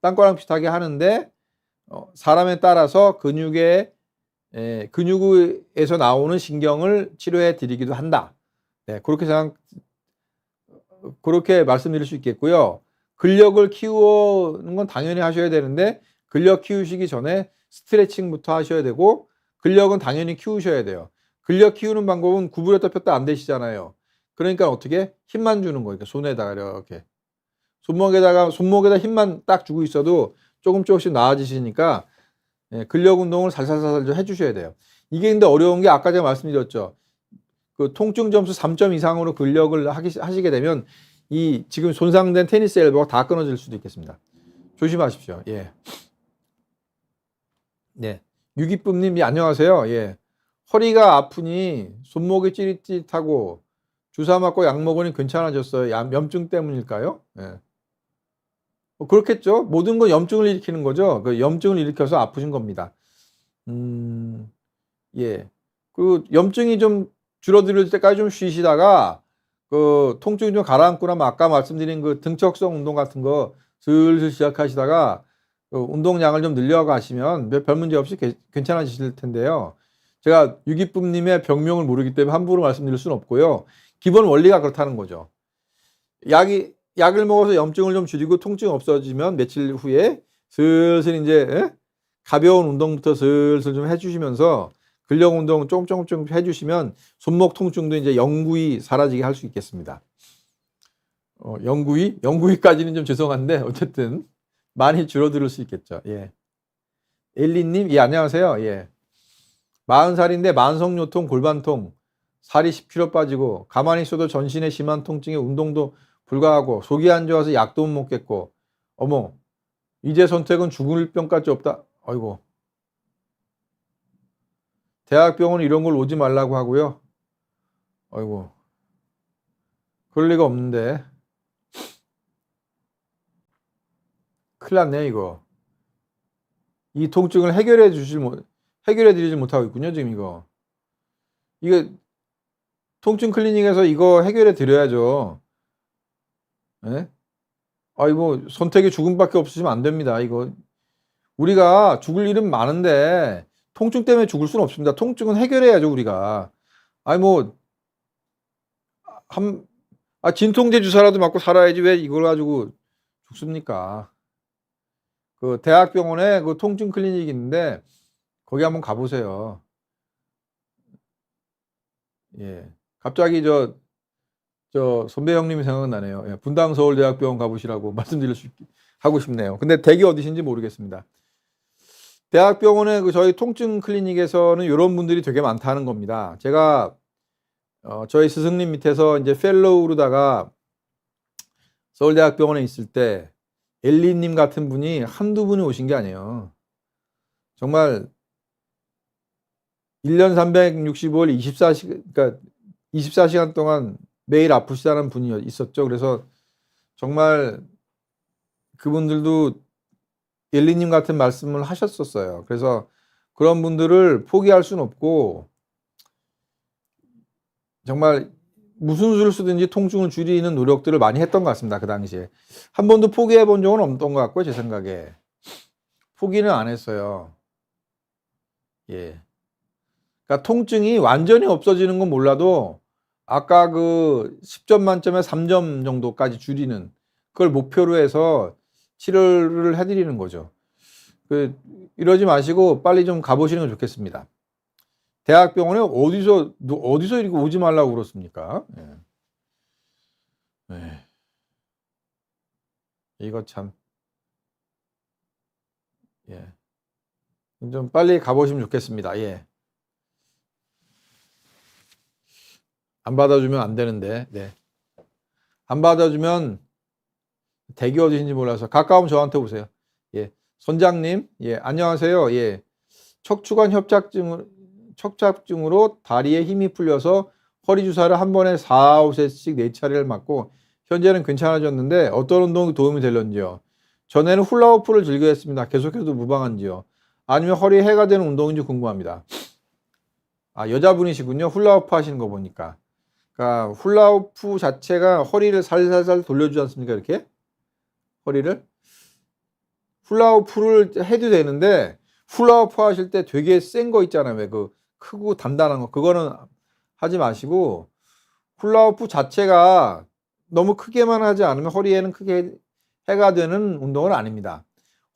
Speaker 1: 딴 거랑 비슷하게 하는데 사람에 따라서 근육에서 나오는 신경을 치료해 드리기도 한다. 네, 그렇게 말씀드릴 수 있겠고요. 근력을 키우는 건 당연히 하셔야 되는데 근력 키우시기 전에 스트레칭부터 하셔야 되고 근력은 당연히 키우셔야 돼요. 근력 키우는 방법은 구부렸다 폈다 안 되시잖아요. 그러니까 어떻게 힘만 주는 거예요. 손에다가 이렇게 손목에다 힘만 딱 주고 있어도 조금씩 나아지시니까 예, 근력 운동을 살살살살 좀 해주셔야 돼요. 이게 근데 어려운 게 아까 제가 말씀드렸죠. 그 통증 점수 3점 이상으로 근력을 하시게 되면 이 지금 손상된 테니스 엘보가 다 끊어질 수도 있겠습니다. 조심하십시오. 예. 네. 유기쁨님, 예, 안녕하세요. 예. 허리가 아프니 손목이 찌릿찌릿하고 주사 맞고 약 먹으니 괜찮아졌어요. 염증 때문일까요? 예. 그렇겠죠. 모든 건 염증을 일으키는 거죠. 그 염증을 일으켜서 아프신 겁니다. 예. 그 염증이 좀 줄어들 때까지 좀 쉬시다가 그 통증이 좀 가라앉고 나면 아까 말씀드린 그 등척성 운동 같은 거 슬슬 시작하시다가 그 운동량을 좀 늘려가시면 별 문제 없이 괜찮아지실 텐데요. 제가 유기쁨님의 병명을 모르기 때문에 함부로 말씀드릴 수는 없고요. 기본 원리가 그렇다는 거죠. 약을 먹어서 염증을 좀 줄이고 통증이 없어지면 며칠 후에 슬슬 이제 가벼운 운동부터 슬슬 좀 해주시면서 근력 운동 조금 해주시면 손목 통증도 이제 영구히 사라지게 할 수 있겠습니다. 영구히까지는 좀 죄송한데 어쨌든 많이 줄어들 수 있겠죠. 예. 엘리님, 예, 안녕하세요. 예. 40살인데 만성요통, 골반통, 살이 10kg 빠지고 가만히 있어도 전신에 심한 통증에 운동도 불가하고 속이 안 좋아서 약도 못 먹겠고 어머 이제 선택은 죽을 병까지 없다. 아이고. 대학병원 이런 걸 오지 말라고 하고요. 아이고. 그럴 리가 없는데. 큰일 났네 이거. 이 통증을 해결해 드리지 못하고 있군요 지금 이거. 통증 클리닉에서 이거 해결해 드려야죠. 예? 아이고 선택이 죽음밖에 없으시면 안 됩니다. 이거 우리가 죽을 일은 많은데 통증 때문에 죽을 수는 없습니다. 통증은 해결해야죠 우리가. 아니 뭐 진통제 주사라도 맞고 살아야지 왜 이걸 가지고 죽습니까? 그 대학병원에 그 통증 클리닉이 있는데 거기 한번 가보세요. 예. 갑자기 저 선배 형님이 생각나네요. 예. 분당 서울대학병원 가보시라고 하고 싶네요. 근데 댁이 어디신지 모르겠습니다. 대학병원에 저희 통증 클리닉에서는 이런 분들이 되게 많다는 겁니다. 제가 저희 스승님 밑에서 이제 펠로우로다가 서울대학병원에 있을 때 엘리님 같은 분이 한두 분이 오신 게 아니에요. 정말 1년 365일 24시간 동안 매일 아프시다는 분이 있었죠. 그래서 정말 그분들도 엘리님 같은 말씀을 하셨었어요. 그래서 그런 분들을 포기할 수는 없고 정말 무슨 수를 쓰든지 통증을 줄이는 노력들을 많이 했던 것 같습니다. 그 당시에. 한 번도 포기해 본 적은 없던 것 같고요. 제 생각에. 포기는 안 했어요. 예. 그러니까 통증이 완전히 없어지는 건 몰라도 아까 그 10점 만점에 3점 정도까지 줄이는 그걸 목표로 해서 치료를 해드리는 거죠. 이러지 마시고 빨리 좀 가보시는 게 좋겠습니다. 대학병원에 어디서 이렇게 오지 말라고 그렇습니까? 예. 예. 이거 참. 예. 좀 빨리 가보시면 좋겠습니다. 예. 안 받아주면 안 되는데, 네. 안 받아주면 댁이 어디신지 몰라서 가까우면 저한테 오세요. 예. 선장님, 예. 안녕하세요. 예. 척추관 협착증으로 다리에 힘이 풀려서 허리 주사를 한 번에 4, 5세씩 4차례를 맞고 현재는 괜찮아졌는데 어떤 운동이 도움이 될런지요? 전에는 훌라후프를 즐겨 했습니다. 계속해도 무방한지요? 아니면 허리에 해가 되는 운동인지 궁금합니다. 여자분이시군요. 훌라후프 하시는 거 보니까. 그러니까 훌라후프 자체가 허리를 살살살 돌려주지 않습니까? 이렇게 허리를 훌라후프를 해도 되는데 훌라후프 하실 때 되게 센 거 있잖아요. 왜 그 크고 단단한 거 그거는 하지 마시고 훌라후프 자체가 너무 크게만 하지 않으면 허리에는 크게 해가 되는 운동은 아닙니다.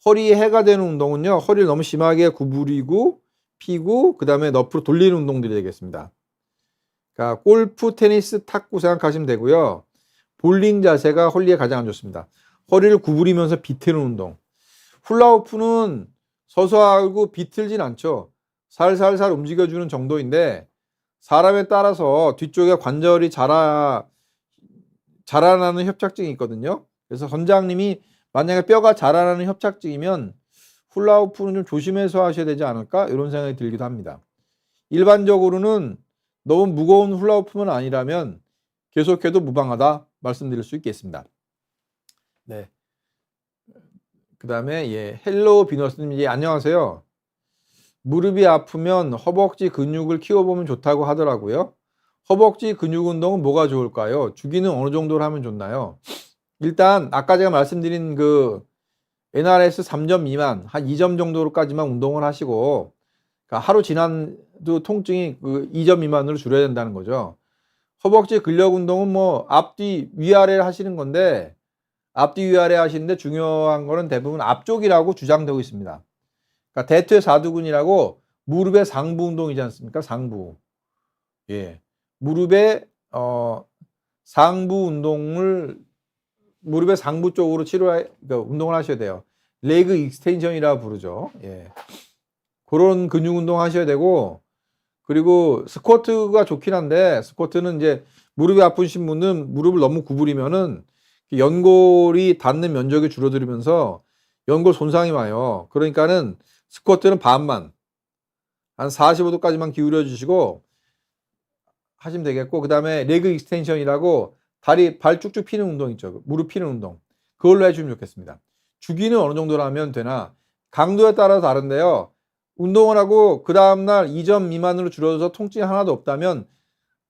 Speaker 1: 허리에 해가 되는 운동은요. 허리를 너무 심하게 구부리고 피고 그 다음에 옆으로 돌리는 운동들이 되겠습니다. 그러니까 골프, 테니스, 탁구 생각하시면 되고요. 볼링 자세가 홀리에 가장 안 좋습니다. 허리를 구부리면서 비트는 운동. 훌라후프는 서서 하고 비틀진 않죠. 살살살 움직여주는 정도인데 사람에 따라서 뒤쪽에 관절이 자라나는 협착증이 있거든요. 그래서 선장님이 만약에 뼈가 자라나는 협착증이면 훌라후프는 좀 조심해서 하셔야 되지 않을까 이런 생각이 들기도 합니다. 일반적으로는 너무 무거운 훌라후프만 아니라면 계속해도 무방하다 말씀드릴 수 있겠습니다. 네. 그 다음에 헬로우 비너스님, 안녕하세요. 무릎이 아프면 허벅지 근육을 키워보면 좋다고 하더라고요. 허벅지 근육 운동은 뭐가 좋을까요? 주기는 어느 정도로 하면 좋나요? 일단 아까 제가 말씀드린 그 NRS 3점 미만 한 2점 정도로까지만 운동을 하시고, 그러니까 하루 지난도 통증이 그 2점 미만으로 줄여야 된다는 거죠. 허벅지 근력 운동은 뭐 앞뒤 위아래를 하시는 건데, 앞뒤 위아래 하시는데 중요한 거는 대부분 앞쪽이라고 주장되고 있습니다. 그러니까 대퇴 사두근이라고 무릎의 상부 운동이지 않습니까? 상부. 무릎의 상부 운동을 무릎의 상부 쪽으로 그러니까 운동을 하셔야 돼요. 레그 익스텐션이라고 부르죠. 그런 근육 운동 하셔야 되고, 그리고 스쿼트가 좋긴 한데, 스쿼트는 이제 무릎이 아프신 분은 무릎을 너무 구부리면은 연골이 닿는 면적이 줄어들면서 연골 손상이 와요. 그러니까는 스쿼트는 반만, 한 45도까지만 기울여 주시고 하시면 되겠고, 그 다음에 레그 익스텐션이라고 발 쭉쭉 피는 운동 있죠. 무릎 피는 운동. 그걸로 해주면 좋겠습니다. 주기는 어느 정도로 하면 되나? 강도에 따라서 다른데요. 운동을 하고 그 다음날 2점 미만으로 줄어들어서 통증이 하나도 없다면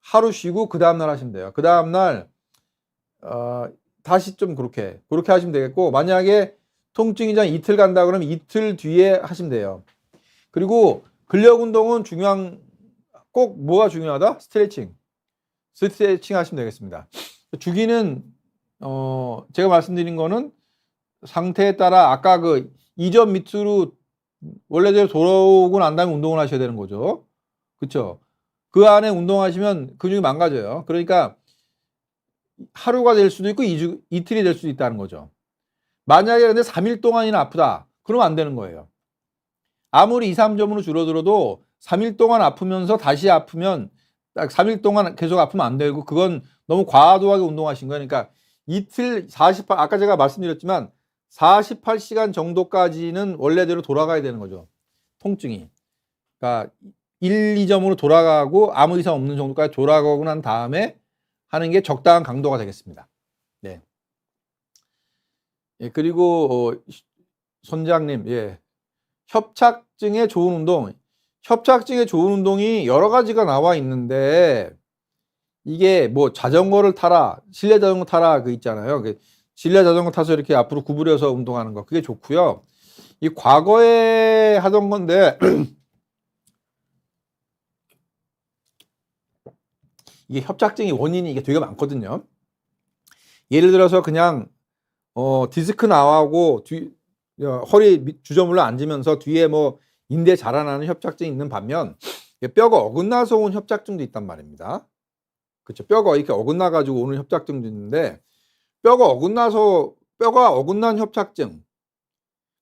Speaker 1: 하루 쉬고 그 다음날 하시면 돼요. 그 다음날 다시 좀 그렇게 하시면 되겠고, 만약에 통증이 한 이틀 간다 그러면 이틀 뒤에 하시면 돼요. 그리고 근력 운동은 꼭 뭐가 중요하다? 스트레칭 하시면 되겠습니다. 주기는 제가 말씀드린 거는 상태에 따라 아까 그 2점 밑으로 원래대로 돌아오고 난 다음에 운동을 하셔야 되는 거죠. 그렇죠? 그 안에 운동하시면 근육이 망가져요. 그러니까 하루가 될 수도 있고 이틀이 될 수도 있다는 거죠. 만약에 근데 3일 동안이나 아프다, 그러면 안 되는 거예요. 아무리 2, 3점으로 줄어들어도 3일 동안 아프면서 다시 아프면, 딱 3일 동안 계속 아프면 안 되고, 그건 너무 과도하게 운동하신 거예요. 그러니까 이틀 48, 아까 제가 말씀드렸지만 48시간 정도까지는 원래대로 돌아가야 되는 거죠. 통증이. 그러니까 1, 2점으로 돌아가고 아무 이상 없는 정도까지 돌아가고 난 다음에 하는 게 적당한 강도가 되겠습니다. 네. 그리고 선장님, 협착증에 좋은 운동. 협착증에 좋은 운동이 여러 가지가 나와 있는데, 이게 뭐 자전거를 타라, 실내 자전거 타라 그 있잖아요. 실내 자전거 타서 이렇게 앞으로 구부려서 운동하는 거, 그게 좋고요. 이 과거에 하던 건데 이게 협착증의 원인이 이게 되게 많거든요. 예를 들어서 그냥 디스크 나와고 허리 주저물러 앉으면서 뒤에 뭐 인대 자라나는 협착증이 있는 반면, 뼈가 어긋나서 온 협착증도 있단 말입니다. 그렇죠. 뼈가 이렇게 어긋나 가지고 오는 협착증도 있는데, 뼈가 어긋난 협착증,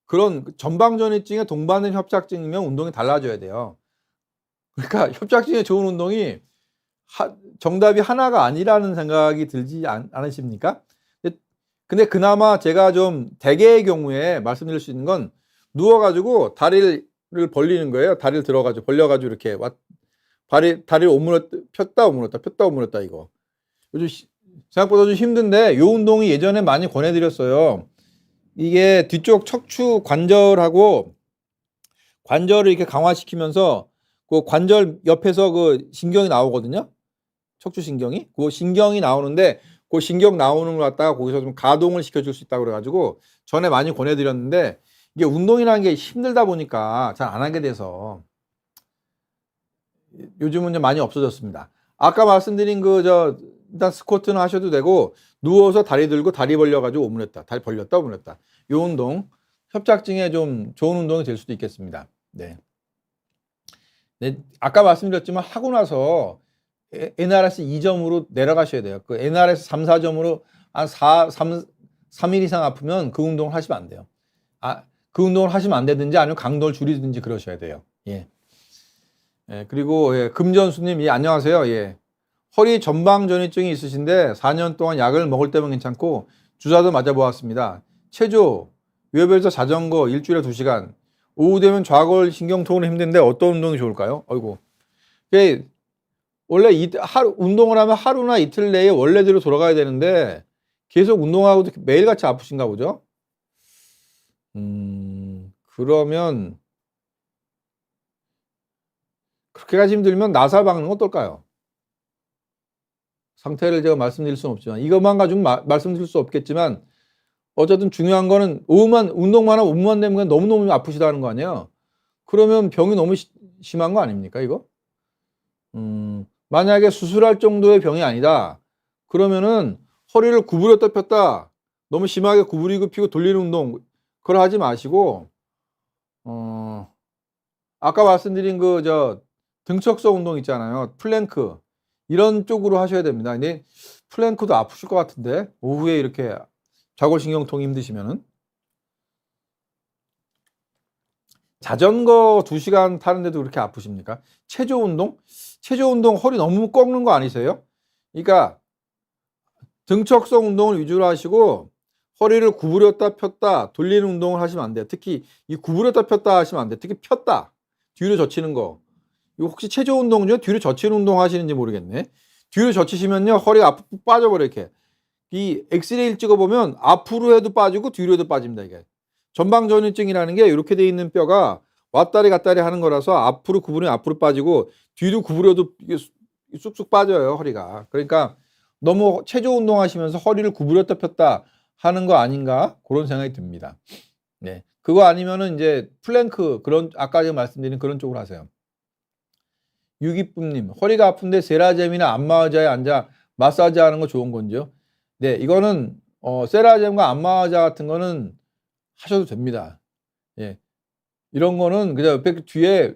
Speaker 1: 그런 전방전이증에 동반된 협착증이면 운동이 달라져야 돼요. 그러니까 협착증에 좋은 운동이 정답이 하나가 아니라는 생각이 들지 않으십니까? 근데 그나마 제가 좀 대개의 경우에 말씀드릴 수 있는 건, 누워가지고 다리를 벌리는 거예요. 다리를 들어가지고 벌려가지고 이렇게 다리를 폈다 오므렸다 이거. 요즘 생각보다 좀 힘든데, 요 운동이 예전에 많이 권해드렸어요. 이게 뒤쪽 척추 관절하고 관절을 이렇게 강화시키면서 그 관절 옆에서 그 신경이 나오거든요. 척추신경이. 그 신경이 나오는데, 그 신경 나오는 걸 갖다가 거기서 좀 가동을 시켜줄 수 있다고 그래가지고 전에 많이 권해드렸는데, 이게 운동이라는 게 힘들다 보니까 잘 안 하게 돼서 요즘은 좀 많이 없어졌습니다. 아까 말씀드린 일단 스쿼트는 하셔도 되고, 누워서 다리 들고 다리 벌려가지고 오므렸다, 다리 벌렸다 오므렸다, 이 운동 협착증에 좀 좋은 운동이 될 수도 있겠습니다. 네. 아까 말씀드렸지만 하고 나서 NRS 2점으로 내려가셔야 돼요. 그 NRS 3, 4점으로 한 3일 이상 아프면 그 운동을 하시면 안 돼요. 그 운동을 하시면 안 되든지 아니면 강도를 줄이든지 그러셔야 돼요. 예. 예, 그리고 예, 금전수님, 예, 안녕하세요. 예. 허리 전방전이증이 있으신데 4년 동안 약을 먹을 때면 괜찮고 주사도 맞아보았습니다. 체조, 웨어벨에서 자전거 일주일에 2시간. 오후 되면 좌골 신경통으로 힘든데 어떤 운동이 좋을까요? 아이고. 예, 원래 운동을 하면 하루나 이틀 내에 원래대로 돌아가야 되는데 계속 운동하고도 매일같이 아프신가 보죠? 그러면 그렇게까지 힘들면 나사 박는 건 어떨까요? 상태를 제가 말씀드릴 수는 없지만 이것만 가지고 말씀드릴 수 없겠지만 어쨌든 중요한 거는 운동만 하면 오후만 되면 너무너무 아프시다는 거 아니에요? 그러면 병이 너무 심한 거 아닙니까 이거? 만약에 수술할 정도의 병이 아니다 그러면은 허리를 구부렸다 폈다 너무 심하게 구부리고 피고 돌리는 운동 그걸 하지 마시고 아까 말씀드린 등척성 운동 있잖아요. 플랭크 이런 쪽으로 하셔야 됩니다. 근데 플랭크도 아프실 것 같은데 오후에 이렇게 좌골신경통이 힘드시면은 자전거 2시간 타는데도 그렇게 아프십니까? 체조 운동 허리 너무 꺾는 거 아니세요? 그러니까 등척성 운동을 위주로 하시고 허리를 구부렸다 폈다 돌리는 운동을 하시면 안 돼요. 특히 이 구부렸다 폈다 하시면 안 돼요. 특히 폈다 뒤로 젖히는 거. 이거 혹시 체조 운동 중에 뒤로 젖히는 운동 하시는지 모르겠네. 뒤로 젖히시면요 허리가 앞으로 빠져버려. 이렇게 이 엑스레이를 찍어보면 앞으로 해도 빠지고 뒤로 해도 빠집니다. 이게 전방전이증이라는 게 이렇게 돼 있는 뼈가 왔다리 갔다리 하는 거라서 앞으로 구부리면 앞으로 빠지고 뒤로 구부려도 이게 쑥쑥 빠져요 허리가. 그러니까 너무 체조 운동 하시면서 허리를 구부렸다 폈다 하는 거 아닌가 그런 생각이 듭니다. 네, 그거 아니면은 이제 플랭크 그런 아까 제가 말씀드린 그런 쪽으로 하세요. 유기쁨님, 허리가 아픈데 세라젬이나 안마의자에 앉아 마사지 하는 거 좋은 건지요? 네, 이거는 세라젬과 안마의자 같은 거는 하셔도 됩니다. 예, 이런 거는 그냥 옆에 뒤에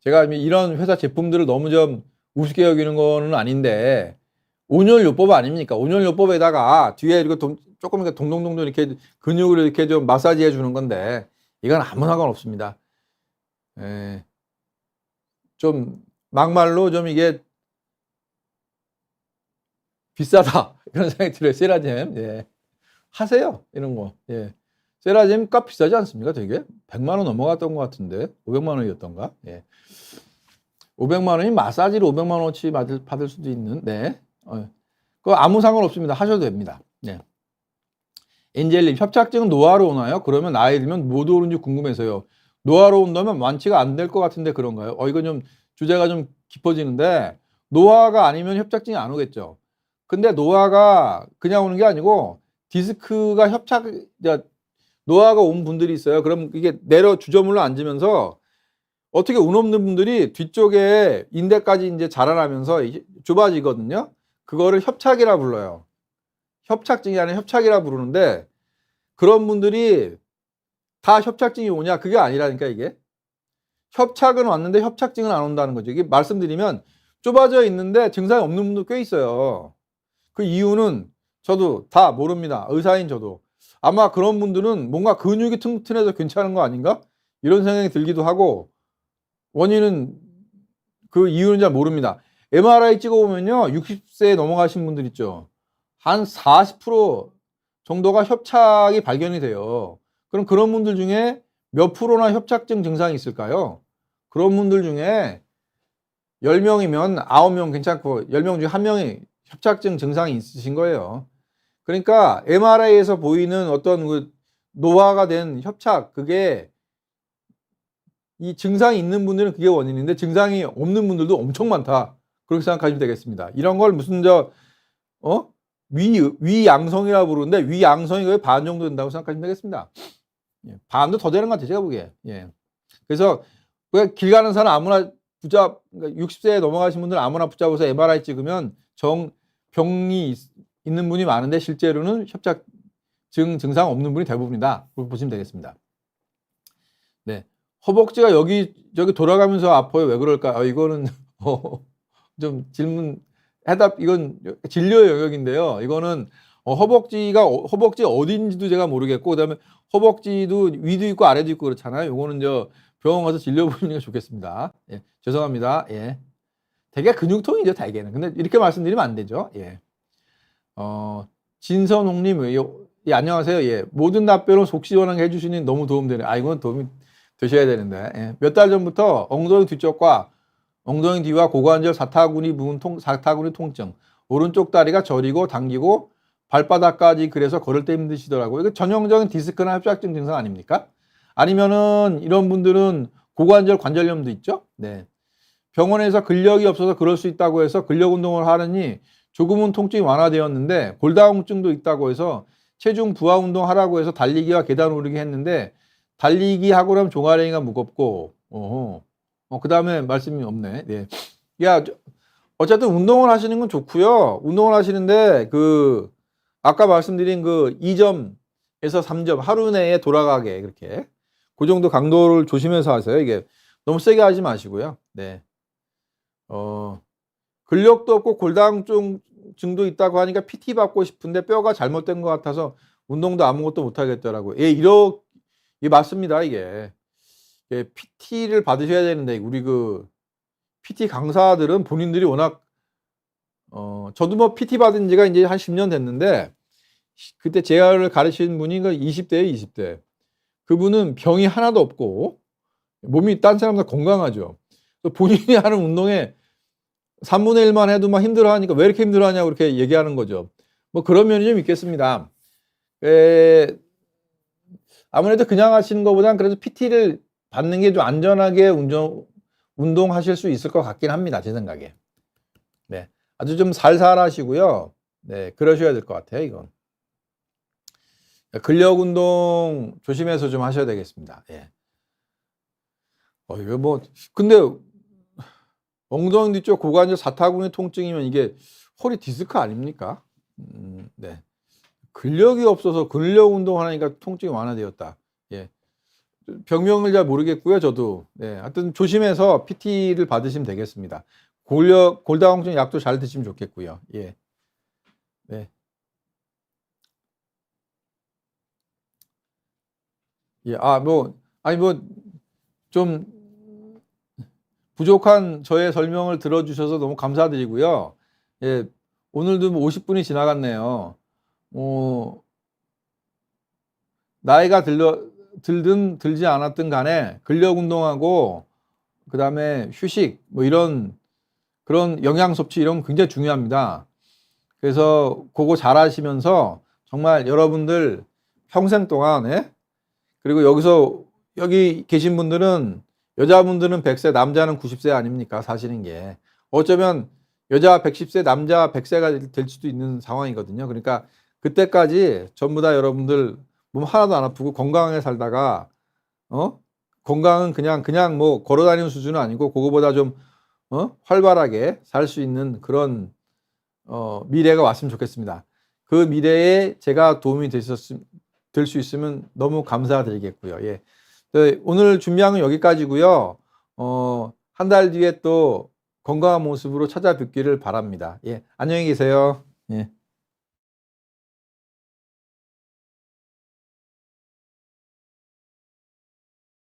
Speaker 1: 제가 이런 회사 제품들을 너무 좀 우습게 여기는 거는 아닌데 온열요법 아닙니까? 온열요법에다가 뒤에 이렇게 조금 이렇게 동동동동 이렇게 근육을 이렇게 좀 마사지해 주는 건데 이건 아무 상관없습니다. 예. 좀 막말로 좀 이게 비싸다 이런 생각이 들어요. 세라젬. 예. 하세요. 이런 거. 예. 세라젬 값 비싸지 않습니까? 되게 100만 원 넘어갔던 것 같은데 500만 원이었던가? 예. 500만 원이 마사지를 500만 원어치 받을 수도 있는. 네. 그거 아무 상관없습니다. 하셔도 됩니다. 네. 엔젤님, 협착증은 노화로 오나요? 그러면 나이 들면 못 오는지 궁금해서요. 노화로 온다면 완치가 안 될 것 같은데 그런가요? 이건 좀 주제가 좀 깊어지는데 노화가 아니면 협착증이 안 오겠죠. 근데 노화가 그냥 오는 게 아니고 디스크가 노화가 온 분들이 있어요. 그럼 이게 주저물러 앉으면서 어떻게 운 없는 분들이 뒤쪽에 인대까지 이제 자라나면서 좁아지거든요. 그거를 협착이라 불러요. 협착증이 아니라 협착이라 부르는데 그런 분들이 다 협착증이 오냐? 그게 아니라니까 이게. 협착은 왔는데 협착증은 안 온다는 거죠. 이게 말씀드리면 좁아져 있는데 증상이 없는 분도 꽤 있어요. 그 이유는 저도 다 모릅니다. 의사인 저도. 아마 그런 분들은 뭔가 근육이 튼튼해서 괜찮은 거 아닌가? 이런 생각이 들기도 하고 원인은 그 이유는 잘 모릅니다. MRI 찍어보면요. 60세 넘어가신 분들 있죠. 한 40% 정도가 협착이 발견이 돼요. 그럼 그런 분들 중에 몇 프로나 협착증 증상이 있을까요? 그런 분들 중에 10명이면 9명 괜찮고 10명 중에 1명이 협착증 증상이 있으신 거예요. 그러니까 MRI에서 보이는 어떤 그 노화가 된 협착 그게 이 증상이 있는 분들은 그게 원인인데 증상이 없는 분들도 엄청 많다. 그렇게 생각하시면 되겠습니다. 이런 걸 무슨 위양성이라고 부르는데 위양성이 거의 반 정도 된다고 생각하시면 되겠습니다. 예, 반도 더 되는 것 같아요, 제가 보기에. 예. 그래서 길 가는 사람 아무나 그러니까 60세에 넘어가신 분들 아무나 붙잡아서 MRI 찍으면 병이 있는 분이 많은데 실제로는 협착증 증상 없는 분이 대부분이다. 그렇게 보시면 되겠습니다. 네. 허벅지가 여기저기 돌아가면서 아파요. 왜 그럴까? 이거는 좀 질문 해답 이건 진료 영역인데요. 이거는 허벅지 어딘지도 제가 모르겠고 그다음에 허벅지도 위도 있고 아래도 있고 그렇잖아요. 요거는 저 병원 가서 진료 보는 게 좋겠습니다. 예, 죄송합니다. 예. 되게 근육통이죠, 대개는. 근데 이렇게 말씀드리면 안 되죠. 예. 진선홍님, 예, 안녕하세요. 예. 모든 답변을 속 시원하게 해주시니 너무 도움되네요. 아, 이건 도움이 되셔야 되는데. 예. 몇 달 전부터 엉덩이 뒤쪽과 엉덩이 뒤와 고관절 사타구니 통증, 오른쪽 다리가 저리고 당기고 발바닥까지 그래서 걸을 때 힘드시더라고요. 이거 전형적인 디스크나 협착증 증상 아닙니까? 아니면은 이런 분들은 고관절 관절염도 있죠? 네. 병원에서 근력이 없어서 그럴 수 있다고 해서 근력 운동을 하느니 조금은 통증이 완화되었는데 골다공증도 있다고 해서 체중 부하 운동 하라고 해서 달리기와 계단 오르기 했는데 달리기 하고 나면 종아리가 무겁고 그 다음에 말씀이 없네. 네. 야, 어쨌든 운동을 하시는 건 좋고요. 운동을 하시는데 그 아까 말씀드린 그 2점에서 3점 하루 내에 돌아가게 그렇게 그 정도 강도를 조심해서 하세요. 이게 너무 세게 하지 마시고요. 네. 근력도 없고 골다공증도 있다고 하니까 PT 받고 싶은데 뼈가 잘못된 것 같아서 운동도 아무것도 못 하겠더라고요. 예, 이게 맞습니다. 이게 PT를 받으셔야 되는데 우리 그 PT 강사들은 본인들이 워낙 저도 뭐 PT 받은 지가 이제 한 10년 됐는데 그때 제가 가르친 분이 20대에 20대. 그분은 병이 하나도 없고 몸이 딴 사람보다 건강하죠. 본인이 하는 운동에 3분의 1만 해도 막 힘들어하니까 왜 이렇게 힘들어하냐고 그렇게 얘기하는 거죠. 뭐 그런 면이 좀 있겠습니다. 아무래도 그냥 하시는 것보다는 그래도 PT를 받는 게 좀 안전하게 운동하실 수 있을 것 같긴 합니다. 제 생각에. 네. 아주 좀 살살 하시고요. 네. 그러셔야 될 것 같아요. 이건. 근력 운동 조심해서 좀 하셔야 되겠습니다. 예. 이거 뭐, 근데 엉덩이 뒤쪽 고관절 사타구니 통증이면 이게 허리 디스크 아닙니까? 네. 근력이 없어서 근력 운동하니까 통증이 완화되었다. 예. 병명을 잘 모르겠고요, 저도. 네. 하여튼 조심해서 PT를 받으시면 되겠습니다. 골다공증 약도 잘 드시면 좋겠고요. 예. 네. 예. 좀 부족한 저의 설명을 들어주셔서 너무 감사드리고요. 예. 오늘도 50분이 지나갔네요. 나이가 들든 들지 않았든 간에 근력 운동하고 그다음에 휴식 뭐 이런 그런 영양 섭취 이런 거 굉장히 중요합니다. 그래서 그거 잘 하시면서 정말 여러분들 평생 동안 그리고 여기 계신 분들은 여자분들은 100세 남자는 90세 아닙니까 사시는 게 어쩌면 여자 110세 남자 100세가 될 수도 있는 상황이거든요. 그러니까 그때까지 전부 다 여러분들 몸 하나도 안 아프고 건강하게 살다가 건강은 그냥 뭐 걸어 다니는 수준은 아니고 그거보다 좀 활발하게 살 수 있는 그런 미래가 왔으면 좋겠습니다. 그 미래에 제가 도움이 될 수 있으면 너무 감사드리겠고요. 예. 네, 오늘 준비한 건 여기까지고요. 한 달 뒤에 또 건강한 모습으로 찾아뵙기를 바랍니다. 예. 안녕히 계세요. 예.